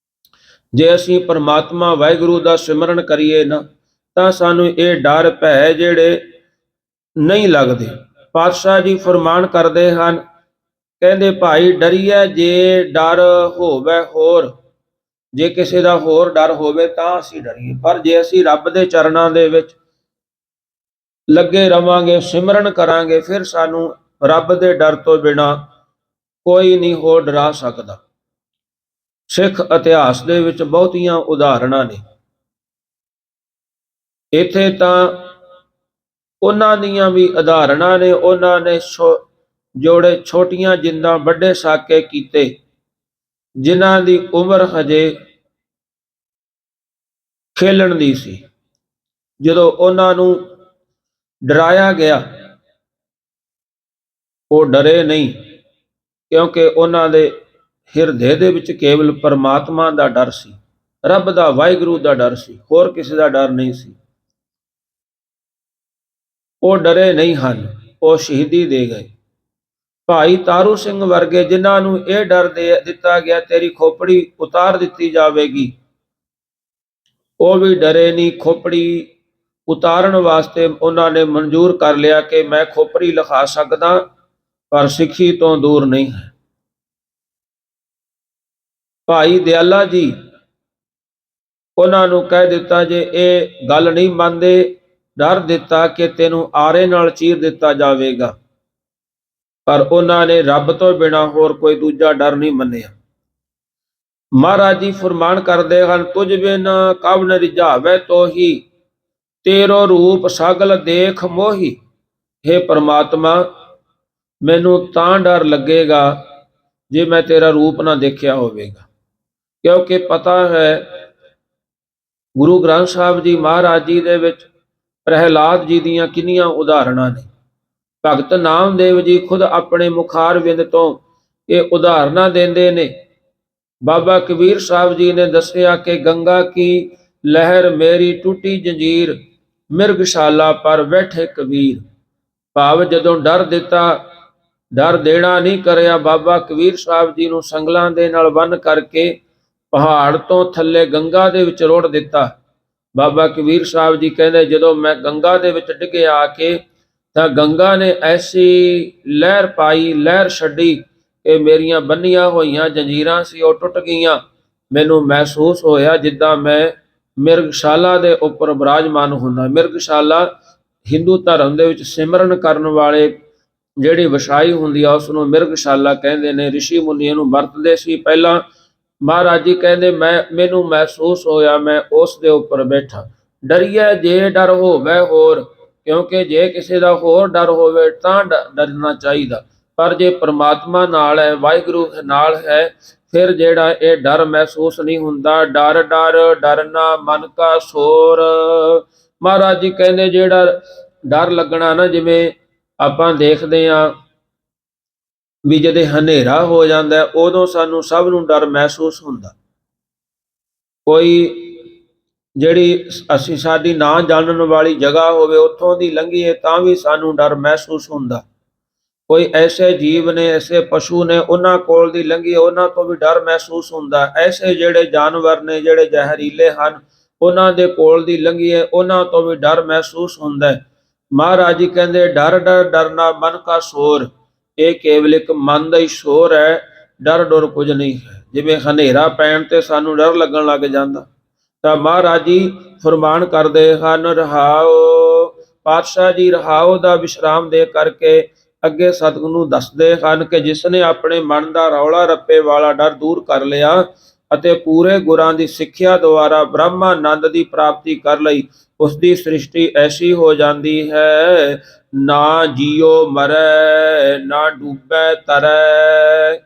ਜੇ ਅਸੀਂ ਪਰਮਾਤਮਾ ਵਾਹਿਗੁਰੂ ਦਾ ਸਿਮਰਨ ਕਰੀਏ ਨਾ, ਤਾਂ ਸਾਨੂੰ ਇਹ ਡਰ ਭੈ ਜਿਹੜੇ ਨਹੀਂ ਲੱਗਦੇ। ਪਾਤਸ਼ਾਹ ਜੀ ਫਰਮਾਨ ਕਰਦੇ ਹਨ, ਕਹਿੰਦੇ ਭਾਈ ਡਰੀਏ ਜੇ ਡਰ ਹੋਵੇ ਹੋਰ, ਜੇ ਕਿਸੇ ਦਾ ਹੋਰ ਡਰ ਹੋਵੇ ਤਾਂ ਅਸੀਂ ਡਰੀਏ, ਪਰ ਜੇ ਅਸੀਂ ਰੱਬ ਦੇ ਚਰਨਾਂ ਦੇ ਵਿੱਚ ਲੱਗੇ ਰਵਾਂਗੇ, ਸਿਮਰਨ ਕਰਾਂਗੇ, ਫਿਰ ਸਾਨੂੰ ਰੱਬ ਦੇ ਡਰ ਤੋਂ ਬਿਨਾ ਕੋਈ ਨਹੀਂ ਹੋਰ ਡਰਾ ਸਕਦਾ। ਸਿੱਖ ਇਤਿਹਾਸ ਦੇ ਵਿੱਚ ਬਹੁਤੀਆਂ ਉਦਾਹਰਣਾਂ ਨੇ, ਇੱਥੇ ਤਾਂ ਉਹਨਾਂ ਦੀਆਂ ਵੀ ਉਦਾਹਰਣਾਂ ਨੇ, ਉਹਨਾਂ ਨੇ ਜੋੜੇ ਛੋਟੀਆਂ ਜਿੰਦਾਂ ਵੱਡੇ ਸਾਕੇ ਕੀਤੇ, ਜਿਨ੍ਹਾਂ ਦੀ ਉਮਰ ਹਜੇ ਖੇਲਣ ਦੀ ਸੀ। ਜਦੋਂ ਉਹਨਾਂ ਨੂੰ ਡਰਾਇਆ ਗਿਆ ਉਹ ਡਰੇ ਨਹੀਂ, ਕਿਉਂਕਿ ਉਹਨਾਂ ਦੇ ਹਿਰਦੇ ਦੇ ਵਿੱਚ ਕੇਵਲ ਪਰਮਾਤਮਾ ਦਾ ਡਰ ਸੀ, ਰੱਬ ਦਾ, ਵਾਹਿਗੁਰੂ ਦਾ ਡਰ ਸੀ, ਹੋਰ ਕਿਸੇ ਦਾ ਡਰ ਨਹੀਂ ਸੀ। ਉਹ ਡਰੇ ਨਹੀਂ ਹਨ, ਉਹ ਸ਼ਹੀਦੀ ਦੇ ਗਏ। ਭਾਈ ਤਾਰੂ ਸਿੰਘ ਵਰਗੇ ਜਿਨ੍ਹਾਂ ਨੂੰ ਇਹ ਡਰ ਦੇ ਦਿੱਤਾ ਗਿਆ ਤੇਰੀ ਖੋਪੜੀ ਉਤਾਰ ਦਿੱਤੀ ਜਾਵੇਗੀ, ਉਹ ਵੀ ਡਰੇ ਨਹੀਂ। ਖੋਪੜੀ ਉਤਾਰਨ ਵਾਸਤੇ ਉਹਨਾਂ ਨੇ ਮਨਜ਼ੂਰ ਕਰ ਲਿਆ ਕਿ ਮੈਂ ਖੋਪੜੀ ਲਿਖਾ ਸਕਦਾ, ਪਰ ਸਿੱਖੀ ਤੋਂ ਦੂਰ ਨਹੀਂ ਹੈ। ਭਾਈ ਦਿਆਲਾ ਜੀ, ਉਹਨਾਂ ਨੂੰ ਕਹਿ ਦਿੱਤਾ ਜੇ ਇਹ ਗੱਲ ਨਹੀਂ ਮੰਨਦੇ, ਡਰ ਦਿੱਤਾ ਕਿ ਤੈਨੂੰ ਆਰੇ ਨਾਲ ਚੀਰ ਦਿੱਤਾ ਜਾਵੇਗਾ, ਪਰ ਉਹਨਾਂ ਨੇ ਰੱਬ ਤੋਂ ਬਿਨਾ ਹੋਰ ਕੋਈ ਦੂਜਾ ਡਰ ਨਹੀਂ ਮੰਨਿਆ। ਮਹਾਰਾਜ ਜੀ ਫਰਮਾਨ ਕਰਦੇ ਹਨ, ਤੁਝ ਬਿਨ ਕਬ ਨ ਰਿਝਾਵੇ ਤੋਹੀ, ਤੇਰੋ ਰੂਪ ਸਗਲ ਦੇਖ ਮੋਹੀ। हे ਪਰਮਾਤਮਾ, ਮੈਨੂੰ ਤਾਂ ਡਰ ਲੱਗੇਗਾ ਜੇ ਮੈਂ ਤੇਰਾ ਰੂਪ ਨਾ ਦੇਖਿਆ ਹੋਵੇਗਾ, ਕਿਉਂਕਿ ਪਤਾ ਹੈ ਗੁਰੂ ਗ੍ਰੰਥ ਸਾਹਿਬ ਜੀ ਮਹਾਰਾਜ ਜੀ ਦੇ ਵਿੱਚ ਪ੍ਰਹਿਲਾਦ ਜੀ ਦੀਆਂ ਕਿੰਨੀਆਂ ਉਦਾਹਰਣਾਂ ਨੇ। ਭਗਤ ਨਾਮਦੇਵ ਜੀ ਖੁਦ ਆਪਣੇ ਮੁਖਾਰਵਿੰਦ ਤੋਂ ਇਹ ਉਦਾਹਰਣਾਂ ਦਿੰਦੇ ਨੇ। ਬਾਬਾ ਕਬੀਰ ਸਾਹਿਬ ਜੀ ਨੇ ਦੱਸਿਆ ਕਿ ਗੰਗਾ ਕੀ ਲਹਿਰ ਮੇਰੀ ਟੁੱਟੀ ਜੰਜੀਰ, ਮਿਰਗਸ਼ਾਲਾ ਪਰ ਬੈਠੇ ਕਬੀਰ। ਭਾਵ ਜਦੋਂ ਡਰ ਦਿੱਤਾ, ਡਰ ਦੇਣਾ ਨਹੀਂ ਕਰਿਆ, ਬਾਬਾ ਕਬੀਰ ਸਾਹਿਬ ਜੀ ਨੂੰ ਸੰਗਲਾਂ ਦੇ ਨਾਲ ਬੰਨ ਕਰਕੇ ਪਹਾੜ ਤੋਂ ਥੱਲੇ ਗੰਗਾ ਦੇ ਵਿੱਚ ਰੋੜ ਦਿੱਤਾ। ਬਾਬਾ ਕਬੀਰ ਸਾਹਿਬ ਜੀ ਕਹਿੰਦੇ, ਜਦੋਂ ਮੈਂ ਗੰਗਾ ਦੇ ਵਿੱਚ ਡਿੱਗਿਆ ਆ ਕੇ ਤਾਂ ਗੰਗਾ ਨੇ ਐਸੀ ਲਹਿਰ ਪਾਈ, ਲਹਿਰ ਛੱਡੀ ਕਿ ਮੇਰੀਆਂ ਬੰਨੀਆਂ ਹੋਈਆਂ ਜੰਜੀਰਾਂ ਸੀ ਉਹ ਟੁੱਟ ਗਈਆਂ। ਮੈਨੂੰ ਮਹਿਸੂਸ ਹੋਇਆ ਜਿੱਦਾਂ ਮੈਂ ਮਿਰਗਸ਼ਾਲਾ ਦੇ ਉੱਪਰ ਬਿਰਾਜਮਾਨ ਹੁੰਦਾ। ਮਿਰਗਸ਼ਾਲਾ ਹਿੰਦੂ ਧਰਮ ਦੇ ਵਿੱਚ ਸਿਮਰਨ ਕਰਨ ਵਾਲੇ ਜਿਹੜੀ ਵਛਾਈ ਹੁੰਦੀ ਆ ਉਸ ਨੂੰ ਮਿਰਗਸ਼ਾਲਾ ਕਹਿੰਦੇ ਨੇ। ਰਿਸ਼ੀ ਮੁਨੀਆਂ ਨੂੰ ਵਰਤਦੇ ਸੀ ਪਹਿਲਾਂ। ਮਹਾਰਾਜ ਜੀ ਕਹਿੰਦੇ ਮੈਨੂੰ ਮਹਿਸੂਸ ਹੋਇਆ ਮੈਂ ਉਸ ਦੇ ਉੱਪਰ ਬੈਠਾ। ਡਰੀਏ ਜੇ ਡਰ ਹੋਵੇ ਹੋਰ, ਕਿਉਂਕਿ ਜੇ ਕਿਸੇ ਦਾ ਹੋਰ ਡਰ ਹੋਵੇ ਤਾਂ ਡਰਨਾ ਚਾਹੀਦਾ, ਪਰ ਜੇ ਪ੍ਰਮਾਤਮਾ ਨਾਲ ਹੈ, ਵਾਹਿਗੁਰੂ ਨਾਲ ਹੈ, ਫਿਰ ਜਿਹੜਾ ਇਹ ਡਰ ਮਹਿਸੂਸ ਨਹੀਂ ਹੁੰਦਾ। ਡਰ ਡਰਨਾ ਮਨ ਕਾ ਸ਼ੋਰ। ਮਹਾਰਾਜ ਜੀ ਕਹਿੰਦੇ ਜਿਹੜਾ ਡਰ ਲੱਗਣਾ ਨਾ, ਜਿਵੇਂ ਆਪਾਂ ਦੇਖਦੇ ਹਾਂ ਵੀ ਜਦੋਂ ਹਨੇਰਾ ਹੋ ਜਾਂਦਾ ਉਦੋਂ ਸਾਨੂੰ ਸਭ ਨੂੰ ਡਰ ਮਹਿਸੂਸ ਹੁੰਦਾ। ਕੋਈ ਜਿਹੜੀ ਸਾਡੀ ਨਾ ਜਾਣਨ ਵਾਲੀ ਜਗ੍ਹਾ ਹੋਵੇ ਉੱਥੋਂ ਦੀ ਲੰਘੀਏ ਤਾਂ ਵੀ ਸਾਨੂੰ ਡਰ ਮਹਿਸੂਸ ਹੁੰਦਾ। ਕੋਈ ਐਸੇ ਜੀਵ ਨੇ, ਐਸੇ ਪਸ਼ੂ ਨੇ, ਉਹਨਾਂ ਕੋਲ ਦੀ ਲੰਘੀਏ ਉਹਨਾਂ ਤੋਂ ਵੀ ਡਰ ਮਹਿਸੂਸ ਹੁੰਦਾ। ਐਸੇ ਜਿਹੜੇ ਜਾਨਵਰ ਨੇ ਜਿਹੜੇ ਜ਼ਹਿਰੀਲੇ ਹਨ ਉਹਨਾਂ ਦੇ ਕੋਲ ਦੀ ਲੰਘੀਏ ਉਹਨਾਂ ਤੋਂ ਵੀ ਡਰ ਮਹਿਸੂਸ ਹੁੰਦਾ। ਮਹਾਰਾਜ ਜੀ ਕਹਿੰਦੇ ਡਰ ਡਰਨਾ ਮਨ ਕਾ ਸ਼ੋਰ। ਇਹ ਕੇਵਲ ਇੱਕ ਮਨ ਦਾ ਹੀ ਸ਼ੋਰ ਹੈ, ਡਰ ਡਰ ਕੁਝ ਨਹੀਂ ਹੈ। ਜਿਵੇਂ ਹਨੇਰਾ ਪੈਣ ਤੇ ਸਾਨੂੰ ਡਰ ਲੱਗਣ ਲੱਗ ਜਾਂਦਾ, ਤਾਂ ਮਹਾਰਾਜ ਜੀ ਫਰਮਾਨ ਕਰਦੇ ਹਨ ਰਹਾਓ। ਪਾਤਸ਼ਾਹ ਜੀ ਰਹਾਓ ਦਾ ਵਿਸ਼ਰਾਮ ਦੇ ਕਰਕੇ ਅੱਗੇ ਸਤਿਗੁਰੂ ਨੂੰ ਦੱਸਦੇ ਹਨ ਕਿ ਜਿਸ ਨੇ ਆਪਣੇ ਮਨ ਦਾ ਰੌਲਾ ਰੱਪੇ ਵਾਲਾ ਡਰ ਦੂਰ ਕਰ ਲਿਆ ਅਤੇ ਪੂਰੇ ਗੁਰਾਂ ਦੀ ਸਿੱਖਿਆ ਦੁਆਰਾ ਬ੍ਰਹਮਾਨੰਦ ਦੀ ਪ੍ਰਾਪਤੀ ਕਰ ਲਈ, ਉਸ ਦੀ ਸ੍ਰਿਸ਼ਟੀ ਐਸੀ ਹੋ ਜਾਂਦੀ ਹੈ, ਨਾ ਜੀਓ ਮਰੈ ਨਾ ਡੂਬੈ ਤਰੈ,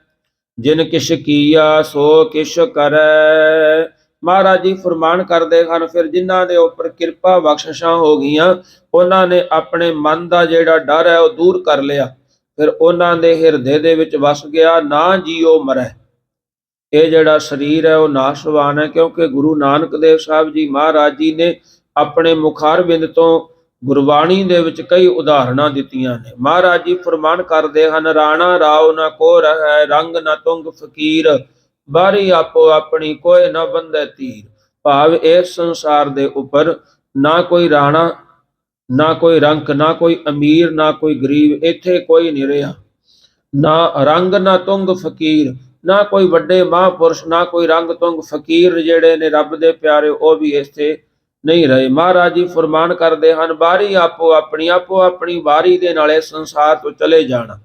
ਜਿਨ ਕਿਛ ਕੀਆ ਸੋ ਕਿਛ ਕਰੈ। ਮਹਾਰਾਜ ਜੀ ਫਰਮਾਨ ਕਰਦੇ ਹਨ ਫਿਰ ਜਿਨ੍ਹਾਂ ਦੇ ਉੱਪਰ ਕਿਰਪਾ ਬਖਸ਼ਿਸ਼ਾਂ ਹੋ ਗਈਆਂ, ਉਹਨਾਂ ਨੇ ਆਪਣੇ ਮਨ ਦਾ ਜਿਹੜਾ ਡਰ ਹੈ ਉਹ ਦੂਰ ਕਰ ਲਿਆ, ਫਿਰ ਉਹਨਾਂ ਦੇ ਹਿਰਦੇ ਦੇ ਵਿੱਚ ਵਸ ਗਿਆ ਨਾ ਜੀਓ ਮਰੈ। ਇਹ ਜਿਹੜਾ ਸਰੀਰ ਹੈ ਉਹ ਨਾਸ਼ਵਾਨ ਹੈ, ਕਿਉਂਕਿ ਗੁਰੂ ਨਾਨਕ ਦੇਵ ਸਾਹਿਬ ਜੀ ਮਹਾਰਾਜ ਜੀ ਨੇ ਆਪਣੇ ਮੁਖਾਰਬਿੰਦ ਤੋਂ ਗੁਰਬਾਣੀ ਦੇ ਵਿੱਚ ਕਈ ਉਦਾਹਰਣਾਂ ਦਿੱਤੀਆਂ ਨੇ। ਮਹਾਰਾਜ ਜੀ ਫਰਮਾਨ ਕਰਦੇ ਹਨ ਰਾਣਾ ਰਾਉ ਨਾ ਕੋ ਰਹੈ, ਰੰਗ ਨਾ ਤੁੰਗ ਫਕੀਰ, ਬਾਰੀ ਆਪੋ ਆਪਣੀ ਕੋਈ ਨਾ ਬੰਧੈ ਤੀਰ। ਭਾਵ ਇਸ ਸੰਸਾਰ ਦੇ ਉੱਪਰ ਨਾ ਕੋਈ ਰਾਣਾ, ਨਾ ਕੋਈ ਰੰਕ, ਨਾ ਕੋਈ ਅਮੀਰ, ਨਾ ਕੋਈ ਗਰੀਬ, ਇੱਥੇ ਕੋਈ ਨਹੀਂ ਰਿਹਾ। ਨਾ ਰੰਗ ਨਾ ਤੁੰਗ ਫਕੀਰ, ਨਾ ਕੋਈ ਵੱਡੇ ਮਹਾਂਪੁਰਸ਼, ਨਾ ਕੋਈ ਰੰਗ ਤੁੰਗ ਫਕੀਰ ਜਿਹੜੇ ਨੇ ਰੱਬ ਦੇ ਪਿਆਰੇ ਉਹ ਵੀ ਇੱਥੇ ਨਹੀਂ ਰਹੇ। ਮਹਾਰਾਜ ਜੀ ਫਰਮਾਨ ਕਰਦੇ ਹਨ ਬਾਰੀ ਆਪੋ ਆਪਣੀ ਵਾਰੀ ਦੇ ਨਾਲ ਇਸ ਸੰਸਾਰ ਤੋਂ ਚਲੇ ਜਾਣਾ।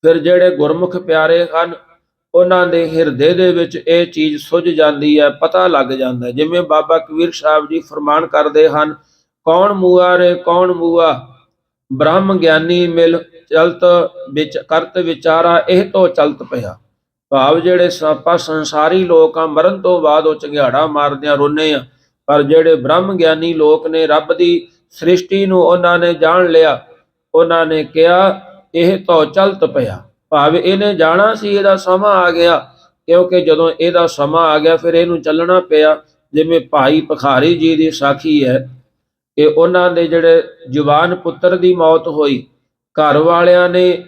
ਫਿਰ ਜਿਹੜੇ ਗੁਰਮੁਖ ਪਿਆਰੇ ਹਨ ਉਹਨਾਂ ਦੇ ਹਿਰਦੇ ਦੇ ਵਿੱਚ ਇਹ ਚੀਜ਼ ਸੁੱਝ ਜਾਂਦੀ ਹੈ, ਪਤਾ ਲੱਗ ਜਾਂਦਾ। ਜਿਵੇਂ ਬਾਬਾ ਕਬੀਰ ਸਾਹਿਬ ਜੀ ਫਰਮਾਨ ਕਰਦੇ ਹਨ ਕੌਣ ਮੂਆ ਰੇ ਕੌਣ ਮੂਆ, ਬ੍ਰਹਮ ਗਿਆਨੀ ਮਿਲ ਚਲਤ ਵਿੱਚ ਕਰਤ ਵਿਚਾਰਾ, ਇਹ ਤੋਂ ਚਲਤ ਪਿਆ। ਭਾਵ ਜਿਹੜੇ ਆਪਾਂ ਸੰਸਾਰੀ ਲੋਕ ਆ ਮਰਨ ਤੋਂ ਬਾਅਦ ਉਹ ਚੰਗਿਆੜਾ ਮਾਰਦੇ ਆ, ਰੋਨੇ ਆ, ਪਰ ਜਿਹੜੇ ਬ੍ਰਹਮ ਗਿਆਨੀ ਲੋਕ ਨੇ ਰੱਬ ਦੀ ਸ੍ਰਿਸ਼ਟੀ ਨੂੰ ਉਹਨਾਂ ਨੇ ਜਾਣ ਲਿਆ, ਉਹਨਾਂ ਨੇ ਕਿਹਾ ਇਹ ਤੋਂ ਚਲਤ ਪਿਆ। ਭਾਵ ਇਹਨੇ ਜਾਣਾ ਸੀ, ਇਹਦਾ ਸਮਾਂ ਆ ਗਿਆ, ਕਿਉਂਕਿ ਜਦੋਂ ਇਹਦਾ ਸਮਾਂ ਆ ਗਿਆ ਫਿਰ ਇਹਨੂੰ ਚੱਲਣਾ ਪਿਆ। ਜਿਵੇਂ ਭਾਈ ਭਿਖਾਰੀ ਜੀ ਦੀ ਸਾਖੀ ਹੈ ਕਿ ਉਹਨਾਂ ਦੇ ਜਿਹੜੇ ਜਵਾਨ ਪੁੱਤਰ ਦੀ ਮੌਤ ਹੋਈ, ਘਰ ਵਾਲਿਆਂ ਨੇ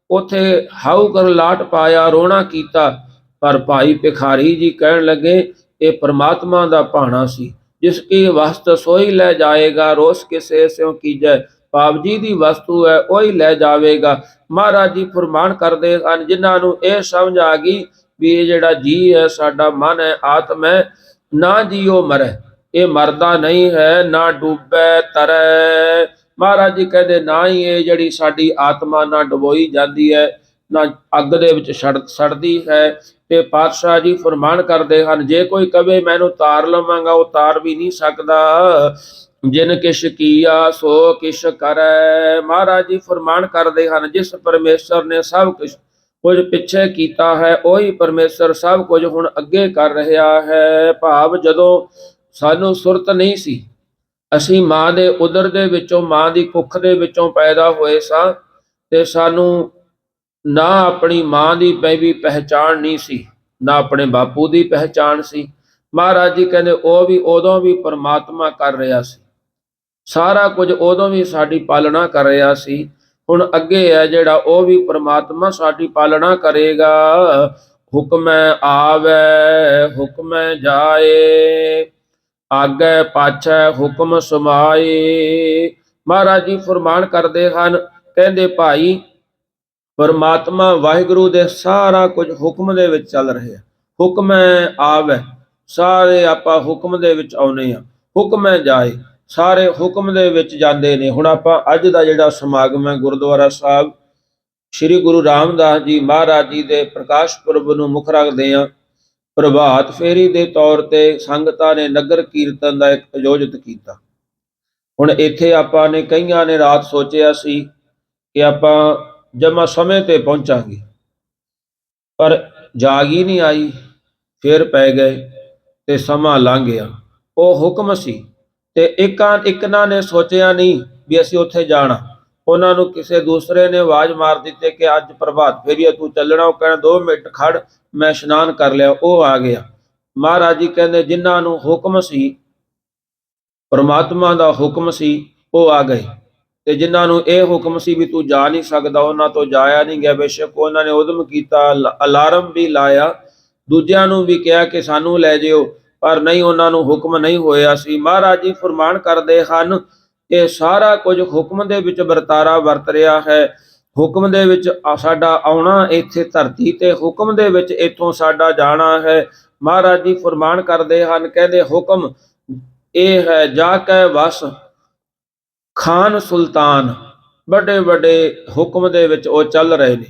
ਉਥੇ ਹਾਊ ਕਰ ਲਾਟ ਪਾਇਆ, ਰੋਣਾ ਕੀਤਾ, ਪਰ ਭਾਈ ਭਿਖਾਰੀ ਜੀ ਕਹਿਣ ਲੱਗੇ ਇਹ ਪ੍ਰਮਾਤਮਾ ਦਾ ਭਾਣਾ ਸੀ, ਜਿਸ ਕੀ ਵਸਤ ਸੋਈ ਲੈ ਜਾਏਗਾ, ਰੋਸ ਕਿਸੇ ਸਿਉ ਕੀਜੈ। ਭਾਵ ਜੀ ਦੀ ਵਸਤੂ ਹੈ ਉਹੀ ਲੈ ਜਾਵੇਗਾ। ਮਹਾਰਾਜ ਜੀ ਫਰਮਾਨ ਕਰਦੇ ਹਨ ਜਿਨ੍ਹਾਂ ਨੂੰ ਇਹ ਸਮਝ ਆ ਗਈ ਵੀ ਇਹ ਜਿਹੜਾ ਜੀ ਹੈ ਸਾਡਾ ਮਨ ਹੈ, ਆਤਮ ਹੈ, ਨਾ ਜੀਓ ਮਰੈ, ਇਹ ਮਰਦਾ ਨਹੀਂ ਹੈ, ਨਾ ਡੂਬੈ ਤਰੈ। ਮਹਾਰਾਜ ਜੀ ਕਹਿੰਦੇ ਨਾ ਹੀ ਇਹ ਜਿਹੜੀ ਸਾਡੀ ਆਤਮਾ ਨਾ ਡੁਬੋਈ ਜਾਂਦੀ ਹੈ, ਨਾ ਅੱਗ ਦੇ ਵਿੱਚ ਸੜਦੀ ਹੈ। ਤੇ ਪਾਤਸ਼ਾਹ ਜੀ ਫਰਮਾਨ ਕਰਦੇ ਹਨ ਜੇ ਕੋਈ ਕਵੇ ਮੈਨੂੰ ਤਾਰ ਲਵਾਂਗਾ ਉਹ ਤਾਰ ਵੀ ਨਹੀਂ ਸਕਦਾ, ਜਿਨ ਕਿਛ ਕੀਆ ਸੋ ਕਿਛ ਕਰੈ। ਮਹਾਰਾਜ ਜੀ ਫਰਮਾਨ ਕਰਦੇ ਹਨ ਜਿਸ ਪਰਮੇਸ਼ਰ ਨੇ ਸਭ ਕੁਝ ਪਿੱਛੇ ਕੀਤਾ ਹੈ ਉਹੀ ਪਰਮੇਸ਼ਰ ਸਭ ਕੁਝ ਹੁਣ ਅੱਗੇ ਕਰ ਰਿਹਾ ਹੈ। ਭਾਵ ਜਦੋਂ ਸਾਨੂੰ ਸੁਰਤ ਨਹੀਂ ਸੀ, ਅਸੀਂ ਮਾਂ ਦੇ ਉਦਰ ਦੇ ਵਿੱਚੋਂ, ਮਾਂ ਦੀ ਕੁੱਖ ਦੇ ਵਿੱਚੋਂ ਪੈਦਾ ਹੋਏ ਸਾਂ, ਤੇ ਸਾਨੂੰ ਨਾ ਆਪਣੀ ਮਾਂ ਦੀ ਵੀ ਪਹਿਚਾਣ ਨਹੀਂ ਸੀ, ਨਾ ਆਪਣੇ ਬਾਪੂ ਦੀ ਪਹਿਚਾਣ ਸੀ। ਮਹਾਰਾਜ ਜੀ ਕਹਿੰਦੇ ਉਹ ਵੀ ਉਦੋਂ ਵੀ ਪਰਮਾਤਮਾ ਕਰ ਰਿਹਾ ਸੀ, ਸਾਰਾ ਕੁਝ ਉਦੋਂ ਵੀ ਸਾਡੀ ਪਾਲਣਾ ਕਰ ਰਿਹਾ ਸੀ। ਹੁਣ ਅੱਗੇ ਹੈ ਜਿਹੜਾ ਉਹ ਵੀ ਪਰਮਾਤਮਾ ਸਾਡੀ ਪਾਲਣਾ ਕਰੇਗਾ। ਹੁਕਮੈ ਆਵੈ ਹੁਕਮੈ ਜਾਏ, ਆਗੇ ਪਾਛੈ ਹੁਕਮ ਸਮਾਏ। ਮਹਾਰਾਜ ਜੀ ਫਰਮਾਨ ਕਰਦੇ ਹਨ, ਕਹਿੰਦੇ ਭਾਈ ਪਰਮਾਤਮਾ ਵਾਹਿਗੁਰੂ ਦੇ ਸਾਰਾ ਕੁਝ ਹੁਕਮ ਦੇ ਵਿੱਚ ਚੱਲ ਰਿਹਾ। ਹੁਕਮ ਹੈ ਆਵੈ, ਸਾਰੇ ਆਪਾਂ ਹੁਕਮ ਦੇ ਵਿੱਚ ਆਉਨੇ ਆ। ਹੁਕਮ ਹੈ ਜਾਏ, ਸਾਰੇ ਹੁਕਮ ਦੇ ਵਿੱਚ ਜਾਂਦੇ ਨੇ। ਹੁਣ ਆਪਾਂ ਅੱਜ ਦਾ ਜਿਹੜਾ ਸਮਾਗਮ ਹੈ ਗੁਰਦੁਆਰਾ ਸਾਹਿਬ ਸ੍ਰੀ ਗੁਰੂ ਰਾਮਦਾਸ ਜੀ ਮਹਾਰਾਜ ਜੀ ਦੇ ਪ੍ਰਕਾਸ਼ ਪੁਰਬ ਨੂੰ ਮੁੱਖ ਰੱਖਦੇ ਆ। ਪ੍ਰਭਾਤ ਫੇਰੀ ਦੇ ਤੌਰ ਤੇ ਸੰਗਤਾਂ ਨੇ ਨਗਰ ਕੀਰਤਨ ਦਾ ਇੱਕ ਆਯੋਜਿਤ ਕੀਤਾ। ਹੁਣ ਇੱਥੇ ਆਪਾਂ ਨੇ ਕਈਆਂ ਨੇ ਰਾਤ ਸੋਚਿਆ ਸੀ ਕਿ ਆਪਾਂ ਜਮਾ ਸਮੇਂ ਤੇ ਪਹੁੰਚਾਂਗੇ, ਪਰ ਜਾਗ ਹੀ ਨਹੀਂ ਆਈ। ਫਿਰ ਪੈ ਗਏ ਤੇ ਸਮਾਂ ਲੰਘ ਗਿਆ। ਉਹ ਹੁਕਮ ਸੀ ਤੇ ਇੱਕਨਾਂ ਨੇ ਸੋਚਿਆ ਨਹੀਂ ਵੀ ਅਸੀਂ ਉੱਥੇ ਜਾਣਾ। ਉਹਨਾਂ ਨੂੰ ਕਿਸੇ ਦੂਸਰੇ ਨੇ ਆਵਾਜ਼ ਮਾਰ ਦਿੱਤੀ ਕਿ ਅੱਜ ਪ੍ਰਭਾਤ ਫੇਰੀ ਆ, ਤੂੰ ਚੱਲਣਾ। ਉਹ ਕਹਿੰਦਾ 2 ਮਿੰਟ ਖੜ, ਮੈਂ ਇਸ਼ਨਾਨ ਕਰ ਲਿਆ। ਉਹ ਆ ਗਿਆ। ਮਹਾਰਾਜ ਜੀ ਕਹਿੰਦੇ ਜਿਨ੍ਹਾਂ ਨੂੰ ਹੁਕਮ ਸੀ, ਪਰਮਾਤਮਾ ਦਾ ਹੁਕਮ ਸੀ, ਉਹ ਆ ਗਏ। ਤੇ ਜਿਨ੍ਹਾਂ ਨੂੰ ਇਹ ਹੁਕਮ ਸੀ ਵੀ ਤੂੰ ਜਾ ਨਹੀਂ ਸਕਦਾ, ਉਹਨਾਂ ਤੋਂ ਜਾਇਆ ਨਹੀਂ ਗਿਆ। ਬੇਸ਼ੱਕ ਉਹਨਾਂ ਨੇ ਉਦਮ ਕੀਤਾ, ਅਲਾਰਮ ਵੀ ਲਾਇਆ, ਦੂਜਿਆਂ ਨੂੰ ਵੀ ਕਿਹਾ ਕਿ ਸਾਨੂੰ ਲੈ ਜਿਓ, ਪਰ ਨਹੀਂ, ਉਹਨਾਂ ਨੂੰ ਹੁਕਮ ਨਹੀਂ ਹੋਇਆ ਸੀ। ਮਹਾਰਾਜ ਜੀ ਫਰਮਾਨ ਕਰਦੇ ਹਨ ਕਿ ਸਾਰਾ ਕੁਝ ਹੁਕਮ ਦੇ ਵਿੱਚ ਵਰਤਾਰਾ ਵਰਤ ਰਿਹਾ ਹੈ। ਹੁਕਮ ਦੇ ਵਿੱਚ ਸਾਡਾ ਆਉਣਾ ਇੱਥੇ ਧਰਤੀ ਤੇ, ਹੁਕਮ ਦੇ ਵਿੱਚ ਇੱਥੋਂ ਸਾਡਾ ਜਾਣਾ ਹੈ। ਮਹਾਰਾਜ ਜੀ ਫਰਮਾਨ ਕਰਦੇ ਹਨ, ਕਹਿੰਦੇ ਹੁਕਮ ਇਹ ਹੈ ਜਾ ਕੇ ਵਸ ਖਾਨ ਸੁਲਤਾਨ। ਵੱਡੇ ਵੱਡੇ ਹੁਕਮ ਦੇ ਵਿੱਚ ਉਹ ਚੱਲ ਰਹੇ ਨੇ।